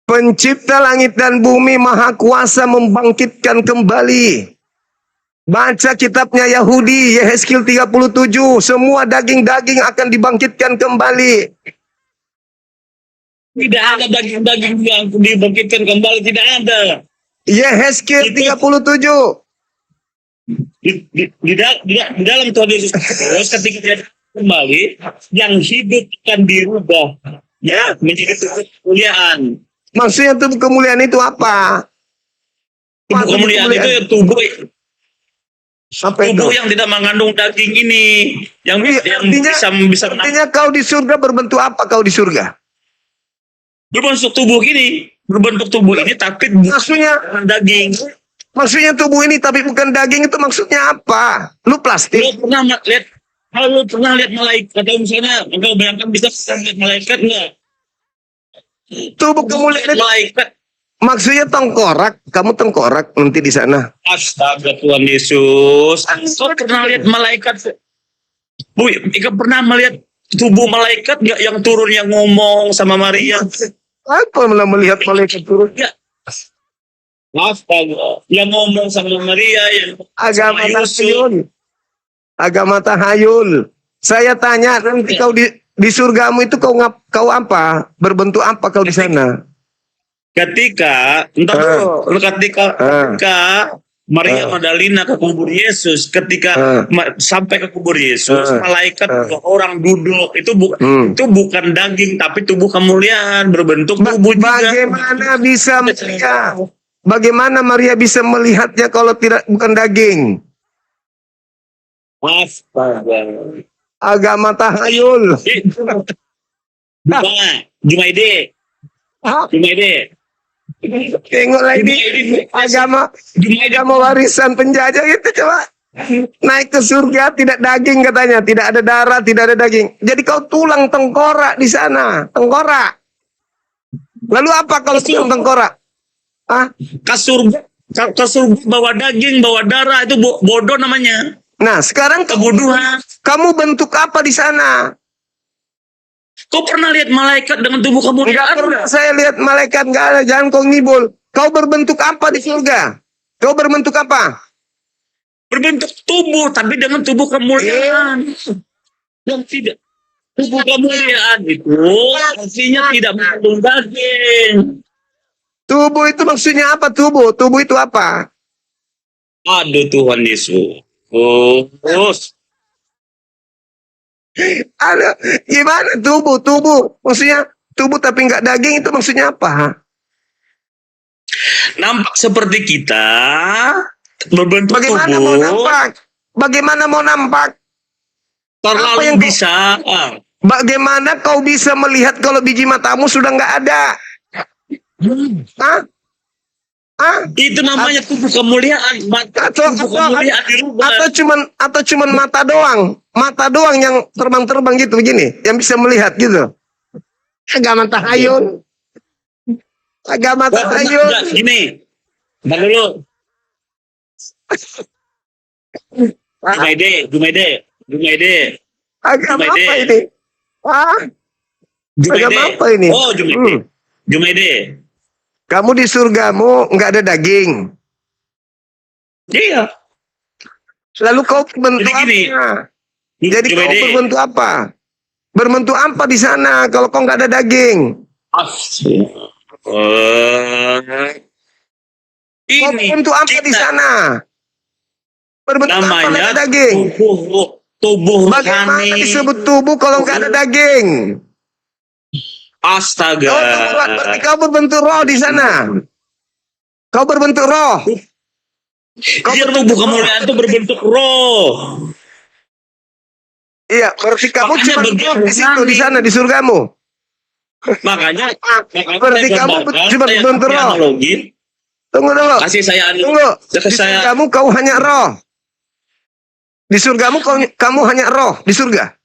Pencipta langit dan bumi, Maha Kuasa membangkitkan kembali. Baca kitabnya Yahudi, Yehezkiel 37. Semua daging-daging akan dibangkitkan kembali. Tidak ada daging-daging yang dibangkitkan kembali, tidak ada. Yehezkiel 37. Di dalam Tuhan Yesus Kristus, ketika dia kembali, yang hidup akan dirubah, ya, menjadi kemuliaan. Maksudnya tubuh kemuliaan itu apa? Tubuh kemuliaan itu ya tubuh Sampai yang tidak mengandung daging ini, yang bisa artinya kau di surga berbentuk apa? Kau di surga berbentuk tubuh ini, tapi maksudnya daging. Maksudnya tubuh ini tapi bukan daging, itu maksudnya apa? Lu plastik? Kalau lu pernah lihat malaikat, atau misalnya engkau bayangkan bisa lihat malaikat nggak? Tubuh kemuliaan malaikat. Maksudnya tengkorak, kamu tengkorak nanti di sana. Astaga Tuhan Yesus, engkau pernah lihat malaikat? Bu, engkau pernah melihat tubuh malaikat nggak yang turun yang ngomong sama Maria? Apa melihat malaikat turun? Ya. Astaga, yang ngomong sama Maria, yang agama tahayul. Agama tahayul. Saya tanya nanti kau di surgamu itu kau apa? Berbentuk apa kau di sana? Ketika Maria Magdalena ke kubur Yesus, ketika sampai ke kubur Yesus, malaikat orang duduk, itu bukan daging tapi tubuh kemuliaan, berbentuk tubuh juga. Bagaimana bisa melihat? Bagaimana Maria bisa melihatnya kalau bukan daging? Astaga. Agama tahayul. Jumaide. Tengoklah ini agama warisan penjajah itu, coba. Naik ke surga tidak daging katanya, tidak ada darah, tidak ada daging. Jadi kau tulang tengkorak di sana, tengkorak. Lalu apa kalau tulang tengkorak? Kasur bawa daging, bawa darah, itu bodoh namanya. Nah, sekarang kebodohan. Kamu bentuk apa di sana? Kau pernah lihat malaikat dengan tubuh kemuliaan? Enggak pernah saya lihat malaikat, enggak ada. Jangan kau ngibul. Kau berbentuk apa di surga? Kau berbentuk apa? Berbentuk tubuh, tapi dengan tubuh kemuliaan. Yang tidak. Tubuh kemuliaan itu artinya tidak mengandung daging. Tubuh itu maksudnya apa? Tubuh itu apa? Aduh Tuhan Yesus. Ada gimana tubuh? Maksudnya tubuh tapi nggak daging, itu maksudnya apa? Nampak seperti kita, berbentuk bagaimana tubuh. Bagaimana mau nampak? Terlalu bisa. Bagaimana kau bisa melihat kalau biji matamu sudah nggak ada? Itu namanya tubuh kemuliaan. Atau cuman mata doang yang terbang gitu begini, yang bisa melihat gitu. Agama tahayul. Gini, bentar dulu. Jumaide. Agama apa ini? Agama apa ini? Oh, Jumaide. Kamu di surgamu nggak ada daging. Iya. Lalu kau berbentuk apa? Jadi kau berbentuk apa? Berbentuk apa di sana kalau kau nggak ada daging? Kau berbentuk apa di sana? Berbentuk apa nggak ada daging? Tubuh. Bagaimana disebut tubuh kalau nggak ada daging? Astaga. Berarti kau berbentuk roh di sana. Kau berbentuk roh. Tubuh kemuliaan itu berbentuk roh. Iya, berarti kamu cuma di situ, di sana, di surgamu. Makanya berarti kamu cuma berbentuk roh. Tunggu. Kasih saya Di surgamu kau hanya roh. Di surgamu kamu hanya roh di surga.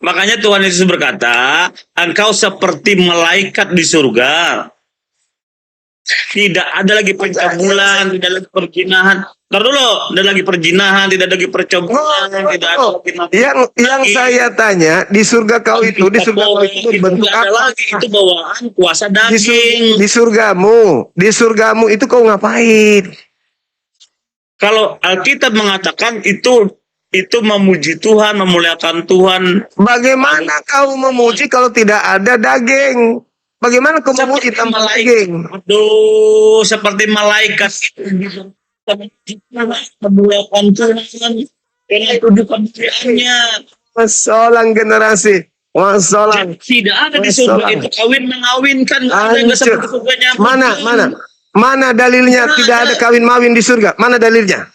Makanya Tuhan Yesus berkata, engkau seperti malaikat di surga. Tidak ada lagi pencabulan, tidak lagi perjinahan. Ntar dulu, tidak lagi perjinahan, tidak lagi percobaan, tidak ada Yang saya tanya, di surga kau itu, di surga kau itu bentuk nggak ada apa? lagi, itu bawaan kuasa daging. Di surgamu itu kau ngapain? Kalau Alkitab mengatakan itu memuji Tuhan, memuliakan Tuhan. Bagaimana kau memuji kalau tidak ada daging? Bagaimana kau memuji tanpa daging? Aduh, seperti malaikat. Memuliakan Tuhan. Dengan tujuan kemuliaannya. Masalah generasi. Masalah. Tidak ada di surga itu kawin mengawinkan. Mana dalilnya tidak ada kawin mawin di surga? Mana dalilnya?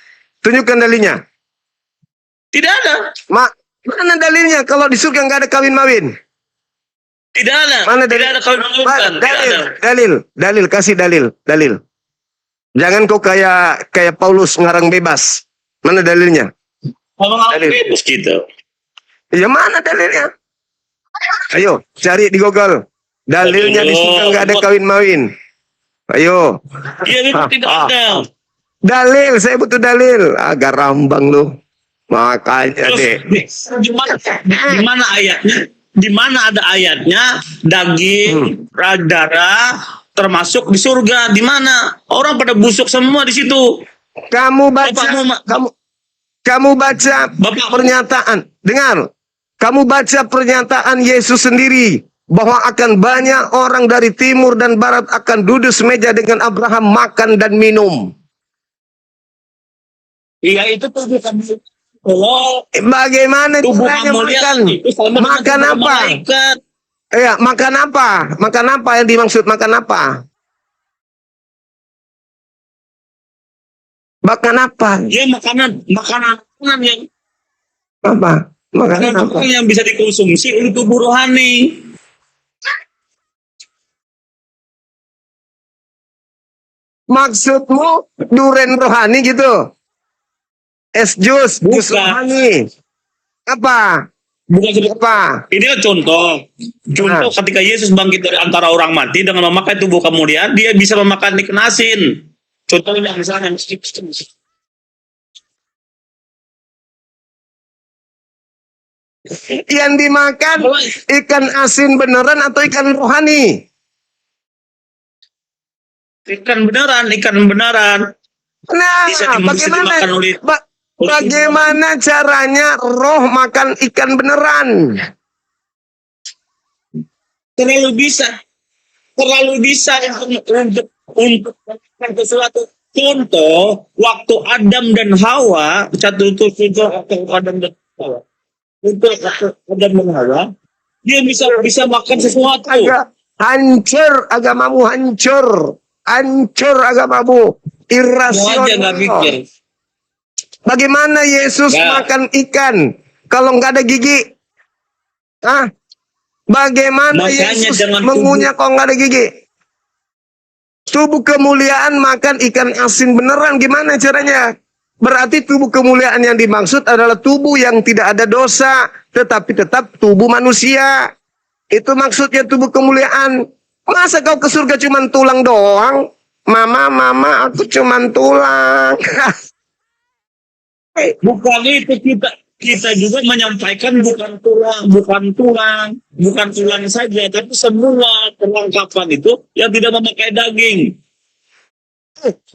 Tunjukkan dalilnya. Tidak ada. Mana dalilnya kalau di surga nggak ada kawin mawin? Tidak ada. Mana tidak ada kawin mawin. Dalil, kasih dalil. Jangan kau kayak Paulus ngarang bebas. Mana dalilnya? Dalil. Bebas gitu. Ya mana dalilnya? Ayo cari di Google. Dalilnya di surga nggak ada kawin mawin. Ayo. Iya, tidak ada. Dalil, saya butuh dalil. Agak rambang lu. Makanya deh. Di mana ayatnya? Di mana ada ayatnya daging, darah termasuk di surga? Di mana? Orang pada busuk semua di situ. Kamu baca pernyataan. Dengar. Kamu baca pernyataan Yesus sendiri bahwa akan banyak orang dari timur dan barat akan duduk semeja dengan Abraham makan dan minum. Iya, itu tuh bukan. Bagaimana caranya makan? Makan apa? Iya, makan apa? Makan apa yang dimaksud makan apa? Makan apa? Ya makanan yang apa? Makanan apa? Yang bisa dikonsumsi untuk tubuh rohani. Maksudmu duren rohani gitu? Es jus rohani. Apa? Bukan apa? Ini kan contoh ketika Yesus bangkit dari antara orang mati dengan memakai tubuh kemuliaan, dia bisa memakan ikan asin. Contohnya misalnya yang dimakan ikan asin beneran atau ikan rohani? Ikan beneran. Nah, bagaimana caranya roh makan ikan beneran? Terlalu bisa untuk sesuatu. Contoh, waktu Adam dan Hawa, dia bisa makan sesuatu. Hancur agamamu, hancur agamamu, irasional. Bagaimana Yesus makan ikan kalau nggak ada gigi? Hah? Bagaimana Yesus mengunyah kalau nggak ada gigi? Tubuh kemuliaan makan ikan asin beneran, gimana caranya? Berarti tubuh kemuliaan yang dimaksud adalah tubuh yang tidak ada dosa, tetapi tetap tubuh manusia. Itu maksudnya tubuh kemuliaan. Masa kau ke surga cuman tulang doang? Mama, aku cuman tulang. Bukan itu, kita juga menyampaikan bukan tulang saja, tapi semua perlengkapan itu yang tidak memakai daging.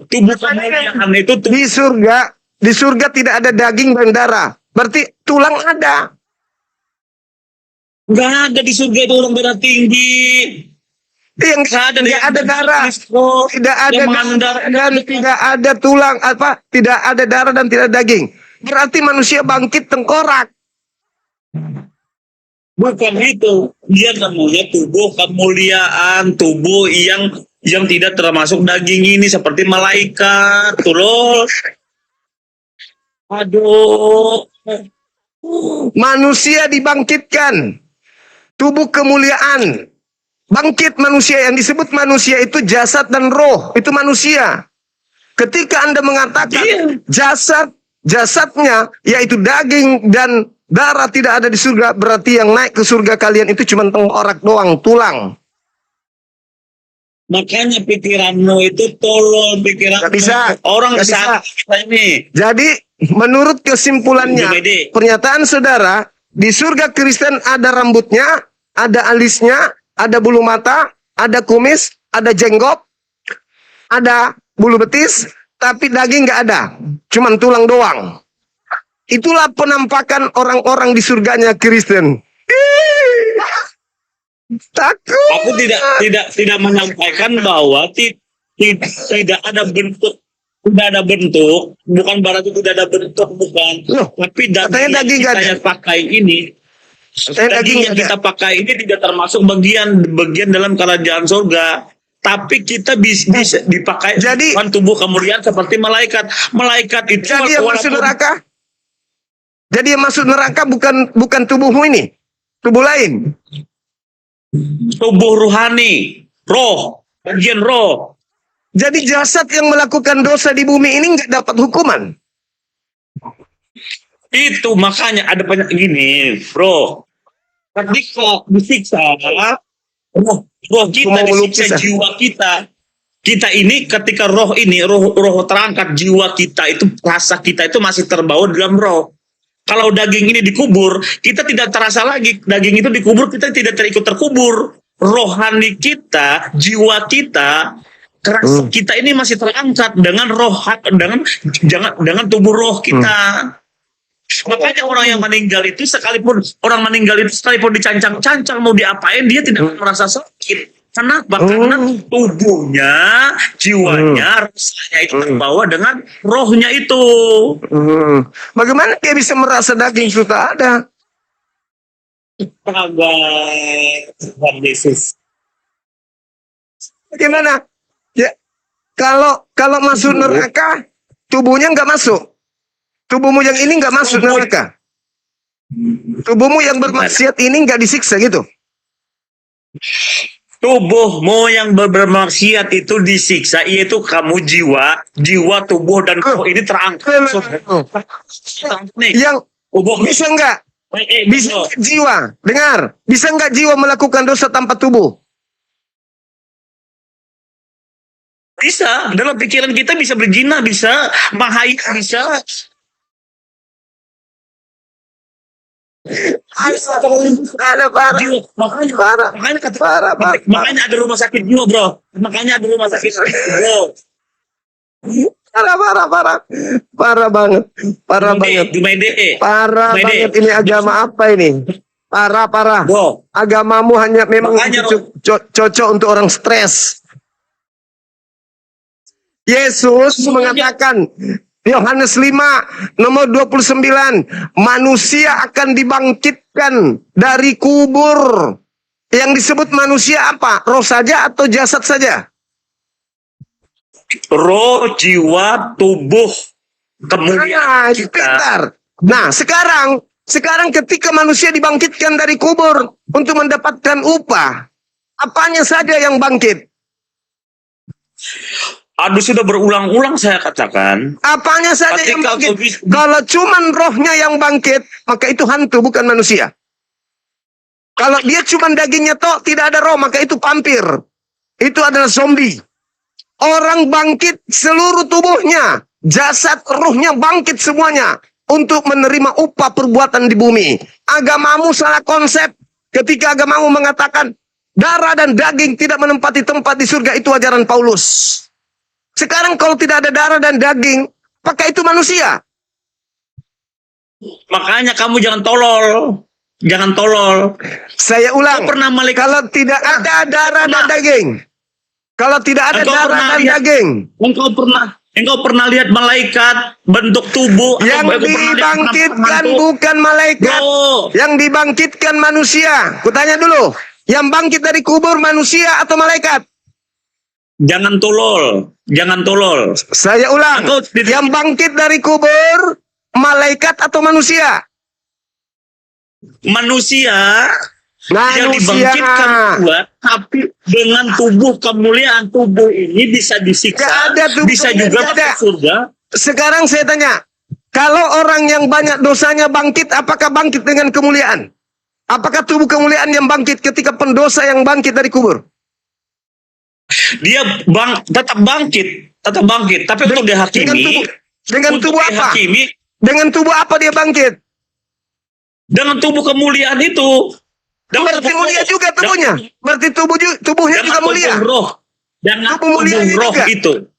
Tubuh kemuliaan itu di surga tidak ada daging dan darah. Berarti tulang ada. Nggak ada di surga itu orang darah tinggi. Yang tidak ada darah, tidak ada darah dan tidak ada tulang, tidak ada darah dan tidak ada daging. Berarti manusia bangkit tengkorak. Bukan itu, dia namanya tubuh kemuliaan, tubuh yang tidak termasuk daging ini seperti malaikat, tuh. Aduh. Manusia dibangkitkan, tubuh kemuliaan. Bangkit manusia, yang disebut manusia itu jasad dan roh, itu manusia. Ketika Anda mengatakan jasadnya yaitu daging dan darah tidak ada di surga, berarti yang naik ke surga kalian itu cuma tengkorak doang, tulang. Makanya pikiranmu itu tolol, pikiran Nggak bisa. orang Nggak saat kita ini. Jadi menurut kesimpulannya, Gede. pernyataan saudara, di surga Kristen ada rambutnya, ada alisnya, ada bulu mata, ada kumis, ada jenggot, ada bulu betis, tapi daging nggak ada, cuman tulang doang. Itulah penampakan orang-orang di surganya Kristen. Takut. Aku tidak menyampaikan bahwa tidak ada bentuk, bukan berarti tidak ada bentuk, bukan. Loh, Tapi katanya daging yang nggak kita ada. pakai ini, Katanya daging yang nggak kita ada. pakai ini tidak termasuk bagian dalam kerajaan surga. Tapi kita bisa dipakai Jadi- dengan tubuh kemuliaan seperti malaikat. Malaikat itu Jadi yang masuk walaupun neraka, jadi yang masuk neraka bukan tubuhmu ini, tubuh lain. tubuh rohani, roh, bagian roh. Jadi jasad yang melakukan dosa di bumi ini nggak dapat hukuman. Itu makanya ada banyak gini, bro. Ketika disiksa, roh kita Mau disiksa, melukis, jiwa kita ini ketika roh terangkat, jiwa kita itu, rasa kita itu masih terbawa dalam roh. Kalau daging ini dikubur, kita tidak terasa lagi. Daging itu dikubur, kita tidak terkubur. Rohani kita, jiwa kita, kerasa kita ini masih terangkat dengan dengan tubuh roh kita. Makanya orang yang meninggal itu sekalipun dicancang-cancang mau diapain, dia tidak merasa sakit. Kenapa? Karena tubuhnya, jiwanya, rasanya itu terbawa dengan rohnya itu. Bagaimana dia bisa merasa daging sudah ada? Tuhan Yesus. Bagaimana? Ya, kalau masuk neraka, tubuhnya nggak masuk. Tubuhmu yang ini nggak masuk neraka. Tubuhmu yang bermaksiat ini nggak disiksa gitu. Tubuhmu yang bermaksiat itu disiksa, yaitu kamu jiwa, tubuh dan roh ini terangkat. Yang bisa nggak? Bisa nggak jiwa? Dengar, bisa nggak jiwa melakukan dosa tanpa tubuh? Bisa, dalam pikiran kita bisa berzina, bisa menghayat, bisa. Ada parah. Jiwa, makanya Parah. Parah, parah. makanya ada rumah sakit jiwa, bro. Makanya ada rumah sakit bro. Parah banget. Parah banget. Parah banget, ini agama apa ini? Parah. Bro, Agamamu hanya memang Makanya, cocok untuk orang stres. Yesus mengatakan, Yohanes 5 nomor 29, manusia akan dibangkitkan dari kubur. Yang disebut manusia apa? Roh saja atau jasad saja? roh, jiwa, tubuh, kemuliaan kita. Sebentar. Nah, sekarang ketika manusia dibangkitkan dari kubur untuk mendapatkan upah, apanya saja yang bangkit? Aduh, sudah berulang-ulang saya katakan. Apanya saja yang Ketika bangkit? Kalau cuman rohnya yang bangkit, maka itu hantu bukan manusia. Kalau dia cuman dagingnya toh, tidak ada roh, maka itu vampir. Itu adalah zombie. Orang bangkit seluruh tubuhnya, jasad, rohnya bangkit semuanya untuk menerima upah perbuatan di bumi. Agamamu salah konsep ketika agamamu mengatakan darah dan daging tidak menempati tempat di surga, itu ajaran Paulus. Sekarang kalau tidak ada darah dan daging, apakah itu manusia? Makanya kamu jangan tolol. Jangan tolol. Saya ulang, Kau pernah malaikat- kalau tidak ada darah dan daging, kalau tidak ada Engkau darah pernah dan lihat- daging, Engkau pernah lihat malaikat bentuk tubuh yang atau engkau pernah lihat dibangkitkan hantu? bukan malaikat, Bro, yang dibangkitkan manusia. Kutanya dulu, yang bangkit dari kubur manusia atau malaikat? jangan tolol. Jangan tolol. Saya ulang, Engkau tidak- yang bangkit dari kubur malaikat atau manusia? Manusia yang Manusia. dibangkitkan kedua, tapi dengan tubuh kemuliaan, tubuh ini bisa disiksa, Nggak ada tubuh, bisa juga nggak ada. masuk surga. Sekarang saya tanya, kalau orang yang banyak dosanya bangkit, apakah bangkit dengan kemuliaan? Apakah tubuh kemuliaan yang bangkit ketika pendosa yang bangkit dari kubur? dia tetap bangkit, tapi untuk dihakimi, dengan tubuh apa? Dengan tubuh apa dia bangkit? Dengan tubuh kemuliaan itu. Berarti mulia juga tubuhnya. Berarti tubuhnya juga mulia. Dengan tubuh mulia roh juga. itu.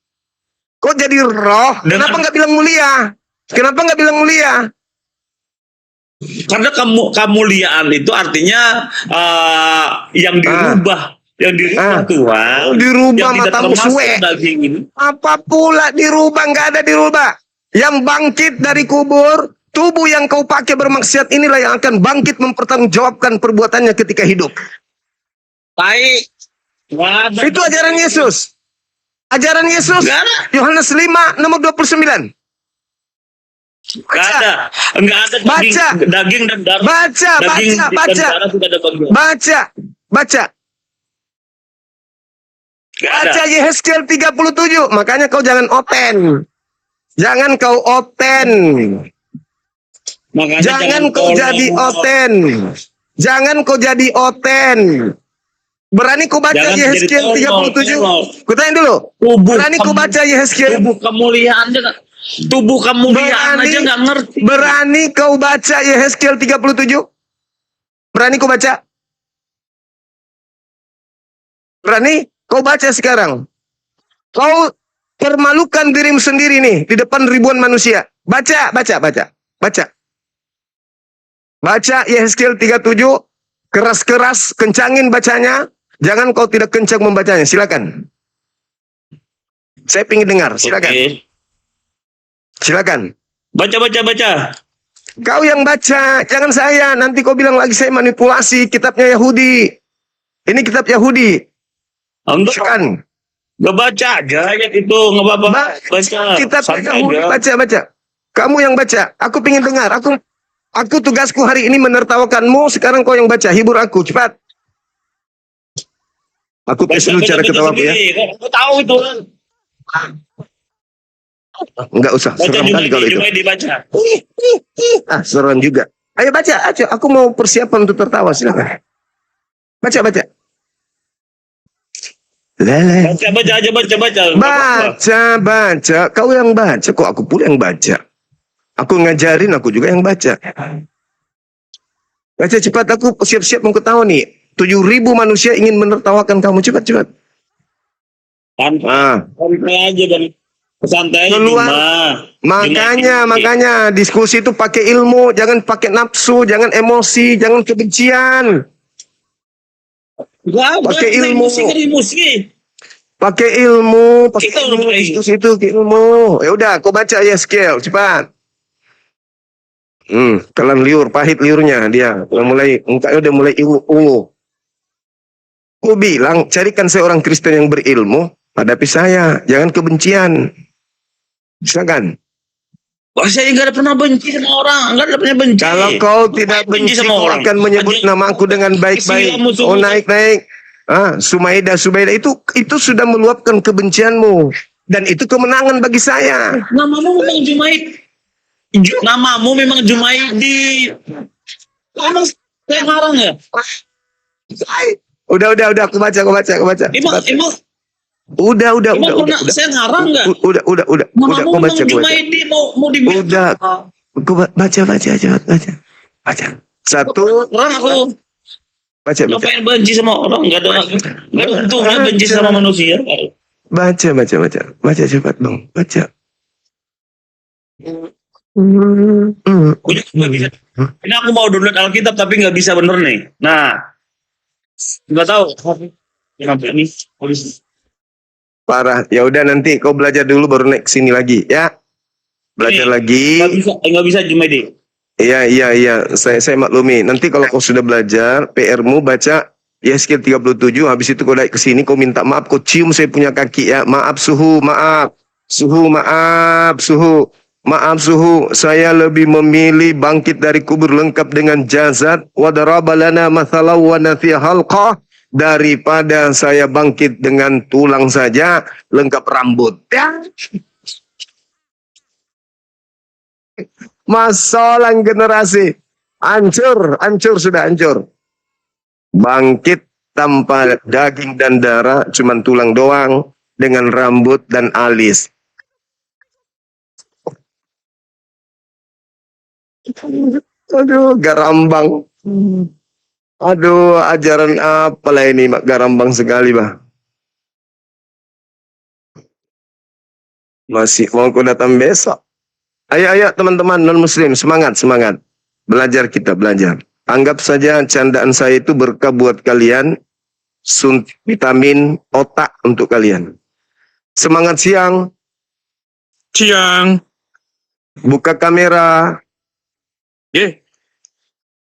Kok jadi roh? Kenapa nggak bilang mulia? Kenapa nggak bilang mulia? Karena kemuliaan itu artinya yang dirubah. Yang dirubah Tuhan. Dirubah yang tidak matamu termasuk suwe. daging ini. Apa pula dirubah? Nggak ada dirubah. Yang bangkit dari kubur, tubuh yang kau pakai bermaksiat inilah yang akan bangkit mempertanggungjawabkan perbuatannya ketika hidup. Baik. Itu ajaran Yesus. Ajaran Yesus. Yohanes 5 nomor 29. Enggak ada Baca. daging dan darah. Baca. Baca Yehezkiel 37. Makanya kau jangan open. Jangan kau open. Makanya Jangan kau jadi open. Jangan kau jadi open. Berani kau baca Yehezkiel 37? Kutanya dulu. Berani kau baca Yehezkiel? Tubuh kemuliaan aja nggak ngerti. Berani kau baca Yehezkiel 37? Berani kau baca? Berani? Kau baca sekarang. Kau permalukan dirimu sendiri nih di depan ribuan manusia. Baca. Baca Yehezkiel 37, keras-keras, kencangin bacanya. Jangan kau tidak kencang membacanya. Silakan. Saya ingin dengar. Silakan. Okay. Silakan. Baca. Kau yang baca, jangan saya. Nanti kau bilang lagi saya manipulasi kitabnya Yahudi. Ini kitab Yahudi. Silakan. Gak baca aja ya itu, nggak apa-apa. Baca. Kitab Yahudi, baca. Kamu yang baca. Aku ingin dengar. Aku tugasku hari ini menertawakanmu. Sekarang kau yang baca. Hibur aku, cepat. Aku tes dulu cara ketawa aku ya. Aku tahu itu. Enggak usah. Seram kali kalau itu. Seram juga. Ayo baca. Aku mau persiapan untuk tertawa. Silakan. Baca. Baca. Kau yang baca. Kok aku pula yang baca? Aku ngajarin, aku juga yang baca. Baca cepat. Aku siap-siap mau ketawa nih. 7.000 manusia ingin menertawakan kamu. Cepat. Santai aja dan santai keluar. Makanya diskusi itu pakai ilmu, jangan pakai nafsu, jangan emosi, jangan kebencian. Pakai ilmu. Pakai ilmu, diskusi itu pakai ilmu. Ya udah, kau baca Yehezkiel, cepat. Telan liur, pahit liurnya dia. Mukanya udah mulai ungu. Aku bilang, carikan seorang Kristen yang berilmu, hadapi saya, jangan kebencian. Silakan. Saya nggak ada pernah benci sama orang, nggak ada pernah benci. Kalau kau tidak benci sama orang, akan menyebut namaku dengan baik-baik. Oh naik. Sumaida itu sudah meluapkan kebencianmu, dan itu kemenangan bagi saya. Namamu memang Jumaid. Namamu memang Jumaidi. Emang saya ngarang ya? Udah, aku baca. Emang Udah. Saya ngarang nggak? Udah, aku baca. Jumaidi mau dibilang. Udah, aku baca. Satu. Orang aku. Baca. Ngapain benci sama orang? Nggak ada untungnya benci sama manusia. Baca. Cepat dong, baca. Nggak bisa. Ini aku mau download Alkitab tapi nggak bisa bener nih. Nah, nggak tahu. Kenapa ini? Parah. Ya udah nanti kau belajar dulu baru naik sini lagi ya. Belajar lagi. Nggak bisa Jumaidi. Iya. Saya maklumi. Nanti kalau kau sudah belajar, PR-mu baca Yehezkiel 37. Habis itu kau naik ke sini, kau minta maaf, kau cium saya punya kaki ya. Maaf suhu. Saya lebih memilih bangkit dari kubur lengkap dengan jasad. Wa daraba lana mathalan wa nathiya halqah, daripada saya bangkit dengan tulang saja lengkap rambut. Ya. Masalah generasi hancur. Bangkit tanpa daging dan darah, cuman tulang doang dengan rambut dan alis. Aduh, garambang. Aduh, ajaran apalah ini, Mak, garambang sekali, bah. Masih mau aku datang besok. Ayo teman-teman non-muslim, semangat, semangat. Belajar kita, belajar. Anggap saja candaan saya itu berkah buat kalian, suntik vitamin otak untuk kalian. Semangat siang. Siang. Buka kamera.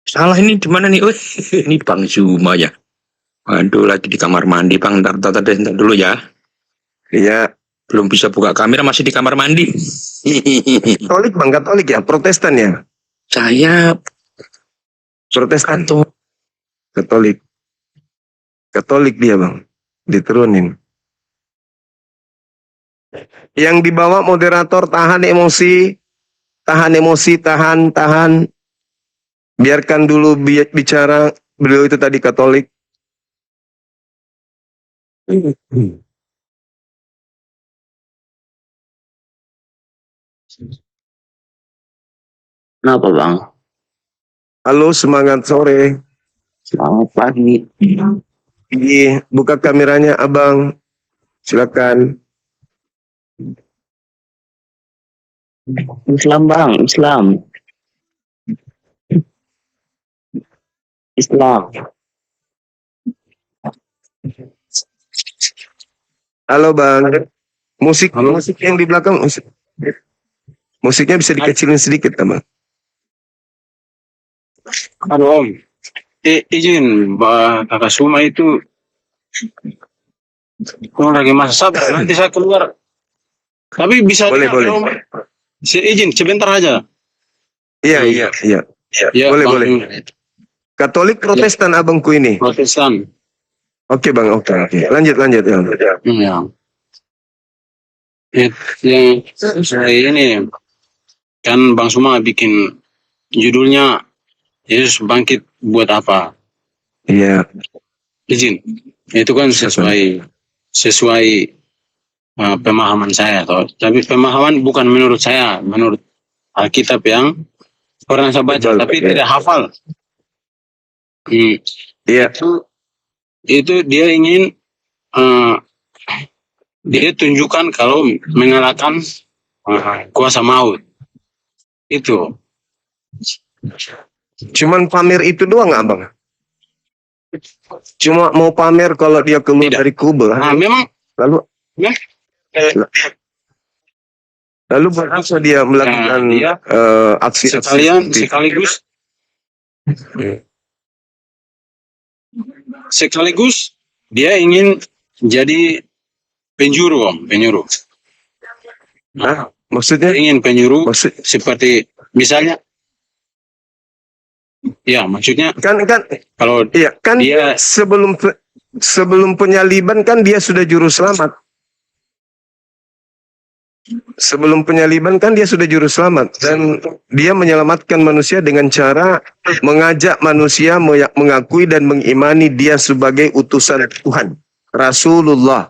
Salah ini di mana nih? Ini Bang Zuma ya. Aduh, lagi di kamar mandi, Bang. Ntar dulu ya. Iya. Belum bisa buka kamera, masih di kamar mandi. Katolik, Bang, Katolik ya, Protestan ya. Saya Protestan. Katolik. Katolik dia, Bang. Diturunin. Yang dibawa moderator tahan emosi. Tahan. Biarkan dulu bicara. Beliau itu tadi Katolik. Kenapa Bang? Halo, semangat sore. Selamat pagi. Iya, buka kameranya Abang. Silakan. Islam Bang, Islam. Halo Bang. Musik yang di belakang musiknya bisa dikecilin sedikit, Bang. Halo Om, izin Kakak Suma itu kalau lagi masa sabar nanti saya keluar. Tapi bisa Boleh. Om. Izin sebentar aja. Iya. Ya, Boleh. Katolik Protestan abangku ini. Protestan. Oke Bang, oke. Lanjut ya. Ya. Yang saya ini kan Bang Suma bikin judulnya Yesus bangkit buat apa? Iya. Izin. Itu kan sesuai pemahaman saya toh. Tapi pemahaman bukan menurut saya, menurut Alkitab yang pernah saya baca, Betul, tapi ya. tidak hafal. Iya. Itu dia ingin dia tunjukkan kalau mengalahkan kuasa maut. Itu. Cuman pamer itu doang nggak Bang? Cuma mau pamer kalau dia keluar Tidak. dari kubur. Nah, memang Lalu Ya. Lalu buat apa dia melakukan dia aksi sekaligus dia ingin jadi penjuru Om, penjuru. Nah, maksudnya Dia ingin penjuru seperti misalnya ya maksudnya kan kalau iya kan dia sebelum penyaliban kan dia sudah juru selamat. Sebelum penyaliban kan dia sudah juru selamat dan dia menyelamatkan manusia dengan cara mengajak manusia mengakui dan mengimani dia sebagai utusan Tuhan, Rasulullah.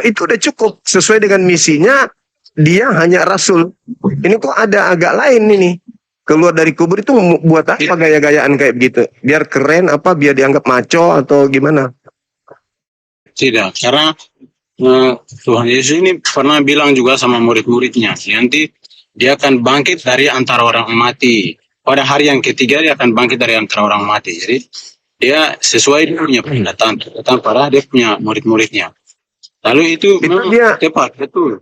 Itu udah cukup sesuai dengan misinya. Dia hanya rasul. Ini kok ada agak lain ini. Keluar dari kubur itu buat apa gaya-gayaan kayak begitu? Biar keren apa? Biar dianggap maco atau gimana? tidak, karena Tuhan Yesus ini pernah bilang juga sama murid-muridnya, nanti dia akan bangkit dari antara orang mati. Pada hari yang ketiga dia akan bangkit dari antara orang mati. Jadi dia sesuai dia punya pendataan pada dia punya murid-muridnya. Lalu itu dia tepat, betul.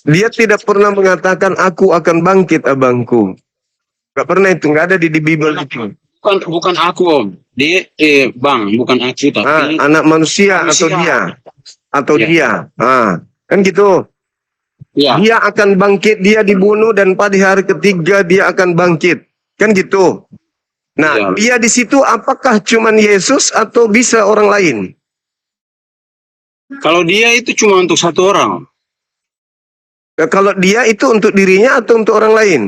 Dia tidak pernah mengatakan aku akan bangkit abangku. Gak pernah itu, gak ada di Bible itu. Bukan aku Om. Dia Bang, bukan aku tapi anak manusia. Atau dia. Kan gitu. ya. Dia akan bangkit, dia dibunuh dan pada hari ketiga dia akan bangkit. Kan gitu. Nah, dia di situ apakah cuman Yesus atau bisa orang lain? Kalau dia itu cuma untuk satu orang. Kalau dia itu untuk dirinya atau untuk orang lain?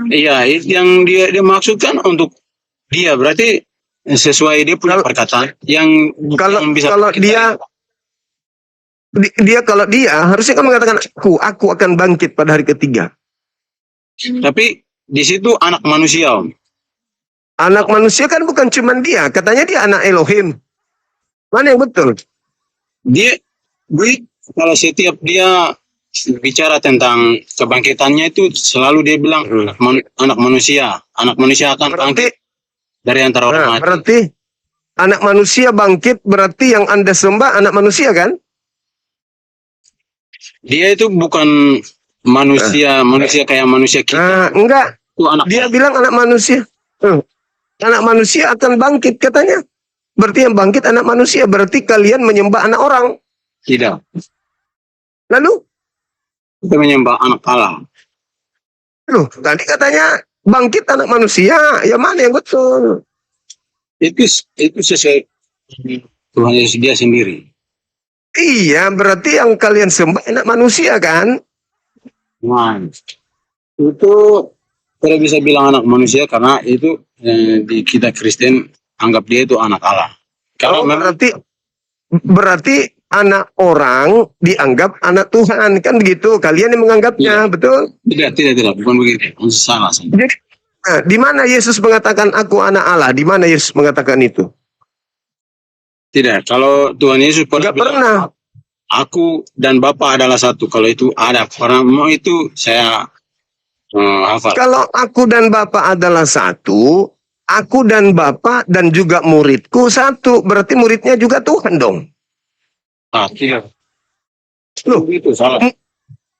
Iya, yang dia maksudkan untuk dia berarti sesuai dia punya Kalau- perkataan yang yang bisa Kalau bangkit dia kalau dia harusnya kan mengatakan aku akan bangkit pada hari ketiga. tapi di situ anak manusia, Om. Anak manusia kan bukan cuman dia, katanya dia anak Elohim. Mana yang betul? Dia kalau setiap dia bicara tentang kebangkitannya itu selalu dia bilang anak manusia akan bangkit Berarti, dari antara orang mati. berarti anak manusia bangkit berarti yang Anda sembah anak manusia kan? Dia itu bukan manusia kayak manusia kita. Enggak. Itu anak Dia bilang anak manusia. Anak manusia akan bangkit katanya. Berarti yang bangkit anak manusia. Berarti kalian menyembah anak orang. tidak. Lalu? Kita menyembah anak Allah. Loh, tadi katanya bangkit anak manusia. Ya mana yang betul? Itu sesuai Tuhan Yesus dia sendiri. Iya, berarti yang kalian sembah anak manusia kan? Nah, itu tidak bisa bilang anak manusia karena itu di kita Kristen anggap dia itu anak Allah. Karena memang berarti anak orang dianggap anak Tuhan kan begitu? Kalian yang menganggapnya, Iya. betul? tidak, bukan begitu. Salah. Jadi, di mana Yesus mengatakan aku anak Allah? Di mana Yesus mengatakan itu? Tidak, kalau Tuhan Yesus Enggak pernah. aku dan Bapa adalah satu. Kalau itu ada, karena mau itu saya hafal. Kalau aku dan Bapa adalah satu, aku dan Bapa dan juga muridku satu. Berarti muridnya juga Tuhan dong. Tidak. Loh, Itu salah.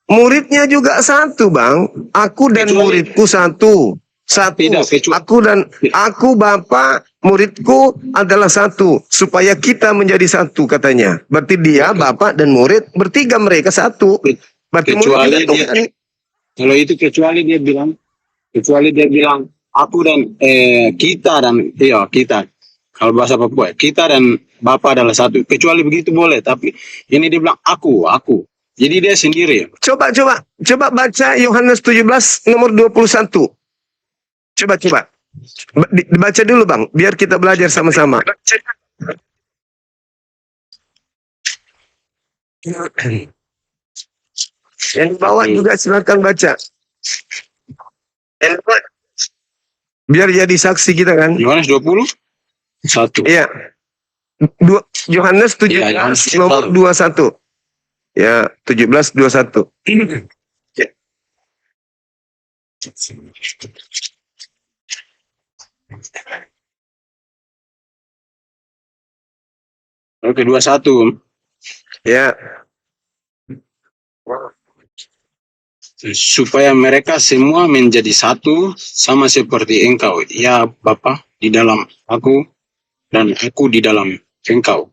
muridnya juga satu, Bang. Aku dan muridku satu. Satu. Aku Bapa, muridku adalah satu. Supaya kita menjadi satu katanya. Berarti dia, Bapa dan murid, bertiga mereka satu. Berarti Kecuali murid juga Tuhan. Kalau itu kecuali dia bilang aku dan kita. Kalau bahasa Papua, kita dan Bapa adalah satu. Kecuali begitu boleh, tapi ini dia bilang aku. Jadi dia sendiri. Coba baca Yohanes 17 nomor 21. Coba. Baca dulu, Bang, biar kita belajar sama-sama. Yang bawah juga silakan baca. Biar jadi saksi kita kan. Yohanes 21. Iya. Yohanes 17 nomor 21. Ya, 17 21. Oke, 21. Ya. Supaya mereka semua menjadi satu sama seperti engkau, ya Bapa, di dalam aku dan aku di dalam engkau,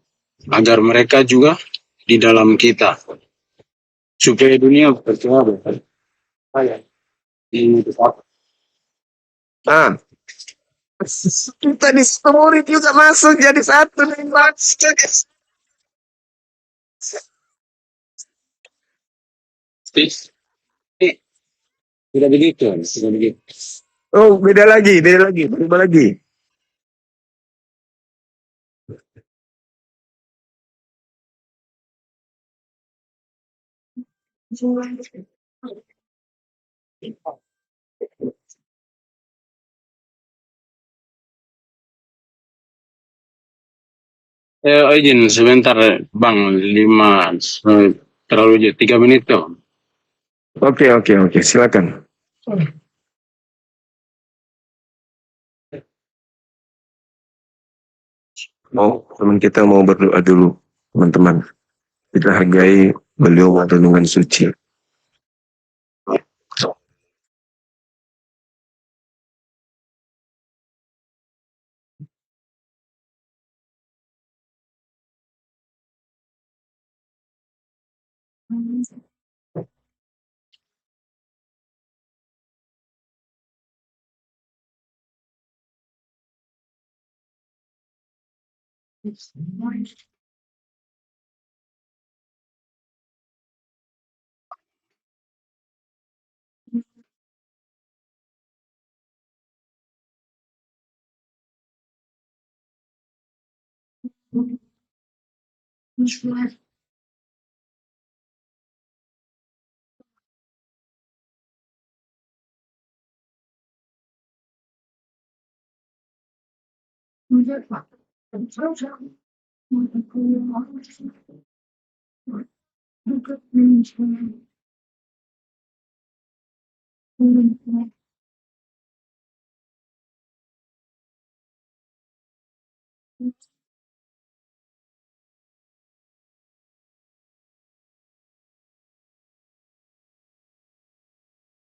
agar mereka juga di dalam kita, supaya dunia percaya bahwa saya ini aku. Tadi murid juga masuk jadi satu nih, Bang. Tidak begitu. Oh, beda lagi, berubah lagi. Izin sebentar, Bang, 3 menit tuh. Oke, silakan. Teman kita mau berdoa dulu, teman-teman. Kita hargai beliau dengan suci.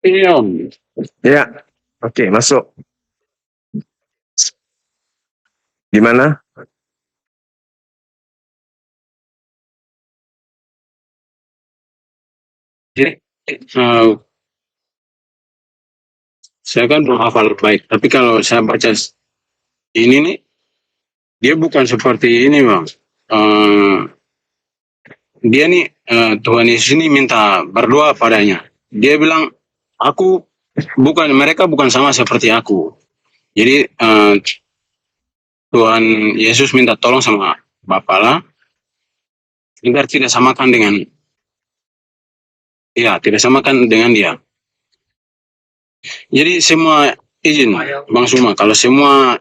Iya. Ya, oke, masuk. Gimana? Jadi saya kan belum hafal baik, tapi kalau saya baca ini nih, dia bukan seperti ini bang. Dia nih Tuhan Yesus ini minta berdoa padanya. Dia bilang, mereka bukan sama seperti aku. Jadi Tuhan Yesus minta tolong sama Bapa lah, agar tidak samakan dengan, tidak samakan dengan dia. Jadi semua izin Bang Suma, kalau semua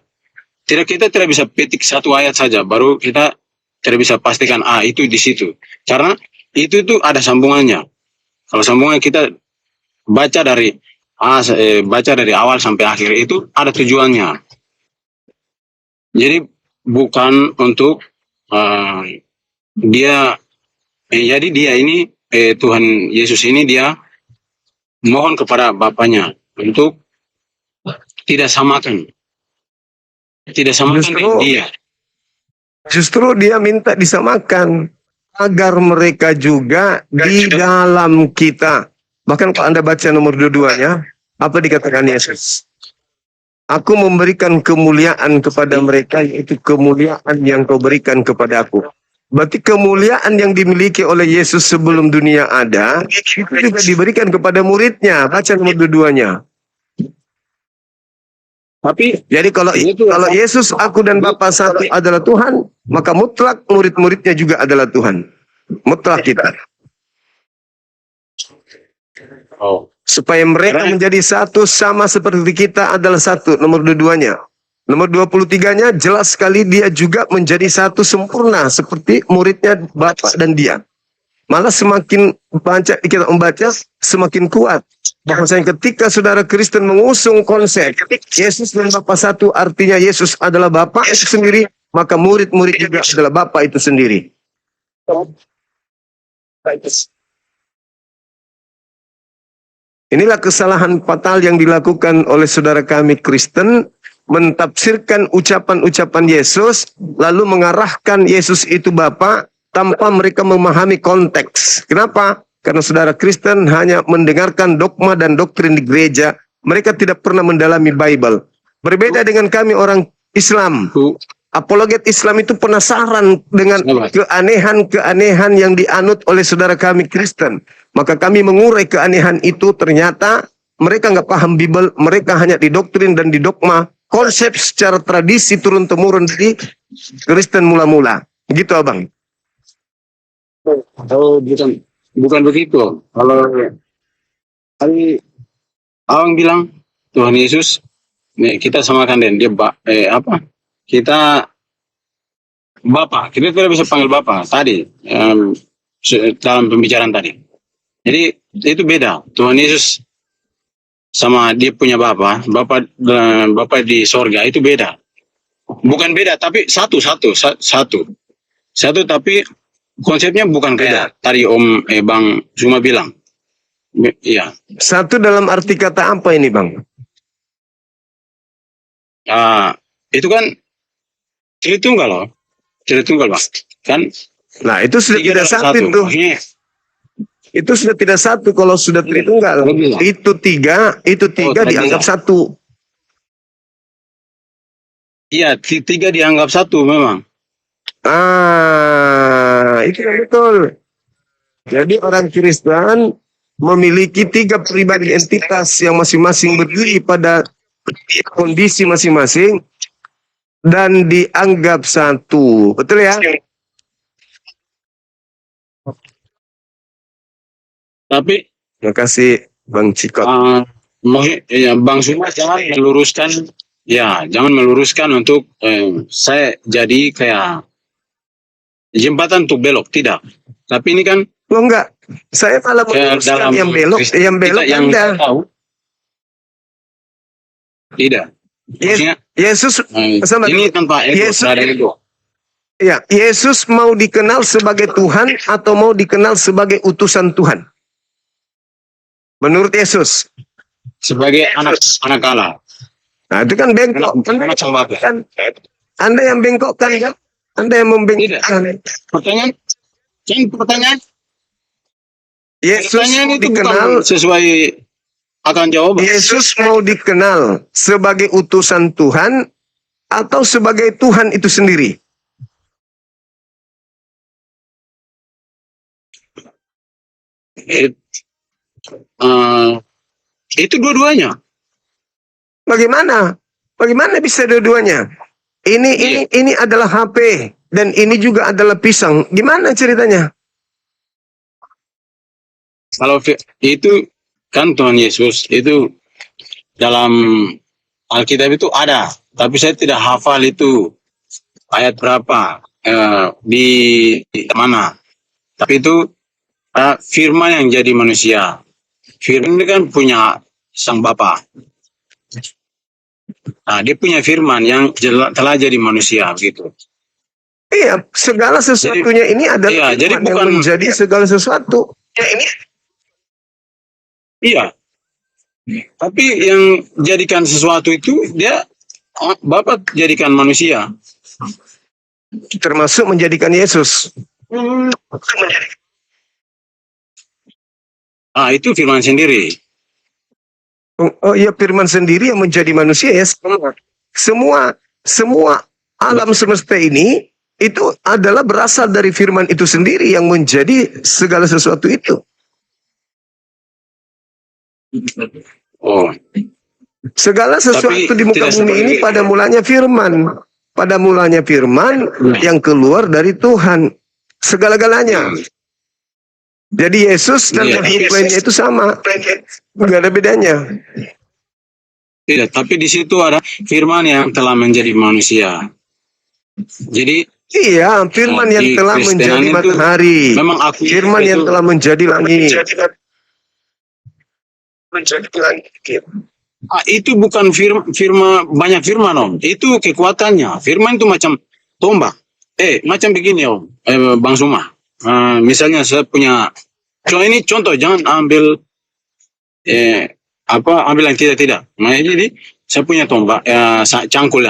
kita tidak bisa petik satu ayat saja, baru kita tidak bisa pastikan itu di situ. Karena itu ada sambungannya. Kalau sambungan kita baca dari awal sampai akhir itu ada tujuannya. Jadi bukan untuk jadi dia ini Tuhan Yesus ini dia mohon kepada Bapaknya untuk tidak samakan dengan dia. Justru dia minta disamakan agar mereka juga di dalam kita. Bahkan kalau Anda baca nomor 22-nya, apa dikatakan Yesus? Aku memberikan kemuliaan kepada mereka, yaitu kemuliaan yang kau berikan kepada aku. Berarti kemuliaan yang dimiliki oleh Yesus sebelum dunia ada, itu juga diberikan kepada muridnya. Baca nomor 22-nya. Tapi jadi kalau Yesus, aku dan Bapa satu adalah Tuhan, maka mutlak murid-muridnya juga adalah Tuhan. Mutlak kita. Supaya mereka menjadi satu sama seperti kita adalah satu. Nomor 22-nya. Nomor 23-nya jelas sekali dia juga menjadi satu sempurna seperti muridnya Bapa dan dia. Malah semakin kita membaca semakin kuat. Bahwasanya ketika saudara Kristen mengusung konsep Yesus dan Bapa satu, artinya Yesus adalah Bapa itu sendiri, maka murid-murid juga adalah Bapa itu sendiri. Inilah kesalahan fatal yang dilakukan oleh saudara kami Kristen, mentafsirkan ucapan-ucapan Yesus, lalu mengarahkan Yesus itu Bapa tanpa mereka memahami konteks. Kenapa? Karena saudara Kristen hanya mendengarkan dogma dan doktrin di gereja. Mereka tidak pernah mendalami Bible. Berbeda dengan kami orang Islam. Apologet Islam itu penasaran dengan keanehan-keanehan yang dianut oleh saudara kami Kristen. Maka kami mengurai keanehan itu, ternyata mereka nggak paham Bible. Mereka hanya didoktrin dan didogma. Konsep secara tradisi turun-temurun di Kristen mula-mula. Gitu abang. Bukan begitu. Kalau tadi Abang bilang Tuhan Yesus, kita samakan dengan dia kita Bapa. Kita tidak bisa panggil Bapa tadi dalam pembicaraan tadi. Jadi itu beda. Tuhan Yesus sama dia punya Bapa di sorga itu beda. Bukan beda, tapi satu, tapi konsepnya bukan kayak tadi Bang Suma bilang. Iya. Satu dalam arti kata apa ini Bang? Itu kan Tritunggal loh. Tritunggal Bang. Kan? Nah itu sudah tidak satu itu. Itu sudah tidak satu kalau sudah Tritunggal. Itu tiga dianggap satu. Iya, tiga dianggap satu memang. Itu betul. Jadi orang Kristen memiliki tiga pribadi entitas yang masing-masing berdiri pada kondisi masing-masing dan dianggap satu. Betul ya? Tapi Terima kasih Bang Cikot. Bang Suma jangan meluruskan, ya jangan meluruskan untuk saya jadi kayak jembatan untuk belok, tidak. Tapi ini kan Lo enggak, saya malah kayak meluruskan dalam yang belok, yang belok kita yang Anda. tahu, tidak. Maksudnya, Yesus, sama ini tanpa ego, Yesus, tidak ada ego. ya, Yesus mau dikenal sebagai Tuhan atau mau dikenal sebagai utusan Tuhan? Menurut Yesus. Sebagai anak Allah. Nah, itu kan bengkok. Anak sama Bapa. Kan, Anda yang bengkokkan kan? Anda yang membengkokkan. Pertanyaan Yesus pertanyaan mau itu dikenal, bukan sesuai akan jawaban. Yesus mau dikenal sebagai utusan Tuhan atau sebagai Tuhan itu sendiri? Itu dua-duanya. Bagaimana? Bagaimana bisa dua-duanya? Ini adalah HP dan ini juga adalah pisang. Gimana ceritanya? Kalau itu kan Tuhan Yesus itu dalam Alkitab itu ada, tapi saya tidak hafal itu ayat berapa di mana. Tapi itu firman yang jadi manusia. Firman ini kan punya Sang Bapa. Nah, dia punya firman yang telah jadi manusia begitu. Iya, segala sesuatunya ini adalah Iya, jadi firman yang bukan menjadi segala sesuatu. Ya, ini. Iya. Tapi yang jadikan sesuatu itu dia Bapak jadikan manusia. Termasuk menjadikan Yesus. Itu firman sendiri. Oh iya, firman sendiri yang menjadi manusia ya. Semua alam semesta ini itu adalah berasal dari firman itu sendiri yang menjadi segala sesuatu itu. Oh. Segala sesuatu di muka bumi ini pada mulanya firman. Pada mulanya firman yang keluar dari Tuhan. Segala-galanya. Jadi Yesus dan makhluk lainnya itu sama. Nggak ada bedanya. Tidak, tapi di situ ada firman yang telah menjadi manusia. Jadi iya, firman yang telah menjadi matahari. Memang aku firman yang telah menjadi langit. Itu bukan firman banyak firman Om. Itu kekuatannya. Firman itu macam tombak. Macam begini Om. Bang Suma. Misalnya saya punya contoh jangan ambil ambil yang tidak. Nah, jadi saya punya tombak cangkul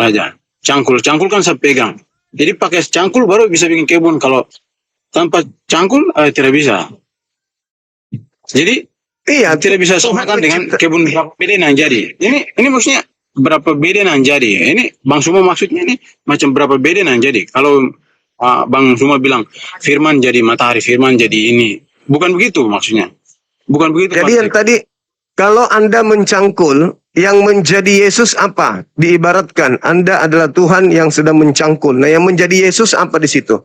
aja. Cangkul kan saya pegang. Jadi pakai cangkul baru bisa bikin kebun. Kalau tanpa cangkul tidak bisa. Jadi tidak bisa samakan dengan kebun berapa beda yang jadi. Ini maksudnya berapa beda yang jadi. Ini Bang Suma maksudnya ini macam berapa beda yang jadi. Kalau Bang Suma bilang firman jadi matahari, firman jadi ini. Bukan begitu maksudnya. Bukan begitu. Jadi yang tadi kalau Anda mencangkul, yang menjadi Yesus apa? Diibaratkan Anda adalah Tuhan yang sedang mencangkul. Nah, yang menjadi Yesus apa di situ?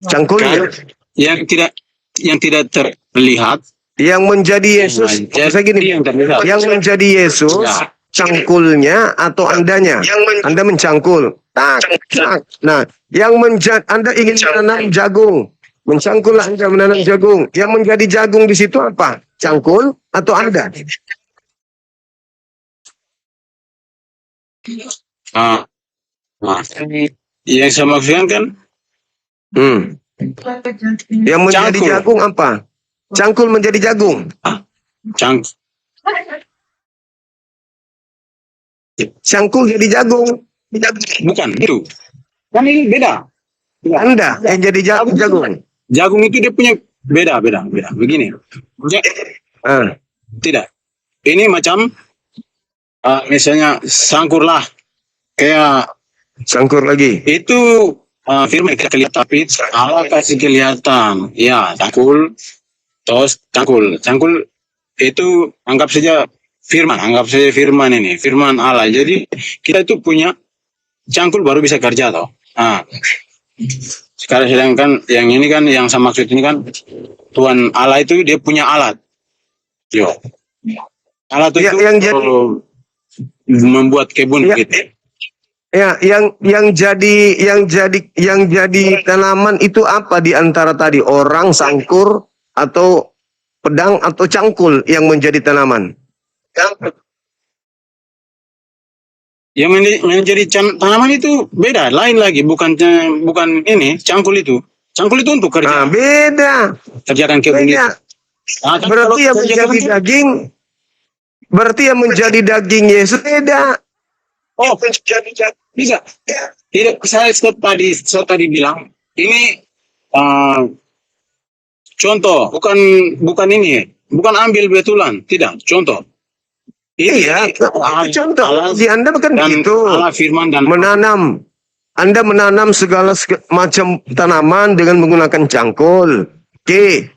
Cangkulnya. Yang tidak terlihat. Yang menjadi Yesus, saya gini, yang menjadi Yesus cangkulnya atau Andanya? Anda mencangkul. Tak. Nah, yang Anda ingin menanam jagung. Mencangkul Anda menanam jagung. Yang menjadi jagung di situ apa? Cangkul atau Anda? Yang saya maksudkan kan yang menjadi cangkul. jagung apa? Cangkul menjadi jagung. Cangkul jadi jagung. Bukan itu. Kan ini beda. Anda yang jadi jagung. Jagung itu dia punya beda. Begini. Tidak. Ini macam misalnya sangkurlah kayak sangkur lagi. Itu firman kelihatan tapi Allah kasih kelihatan. Ya, cangkul. Terus cangkul itu anggap saja firman ini, firman Allah. Jadi kita itu punya cangkul baru bisa kerja toh. Sekarang sedangkan yang ini kan, yang saya maksud ini kan, Tuhan Allah itu dia punya alat. Yo. Alat Ya, itu yang jadi membuat kebun Ya. gitu. ya yang jadi tanaman itu apa di antara tadi orang, sangkur, atau pedang atau cangkul yang menjadi tanaman? Yang menjadi tanaman itu beda, lain lagi, bukan ini cangkul itu. Cangkul itu untuk Nah, kerja, beda. kerjakan kebun itu. Beda. Nah, kan Berarti yang kalau menjadi kerjakan- daging, berarti yang menjadi daging Yesus beda. Oh, bisa. Tidak, saya tadi bilang ini contoh, bukan ini, bukan ambil betulan, tidak, contoh. Iya, contoh di Anda bukan dan begitu. Allah firman dan Menanam. Anda menanam segala macam tanaman dengan menggunakan cangkul. Oke.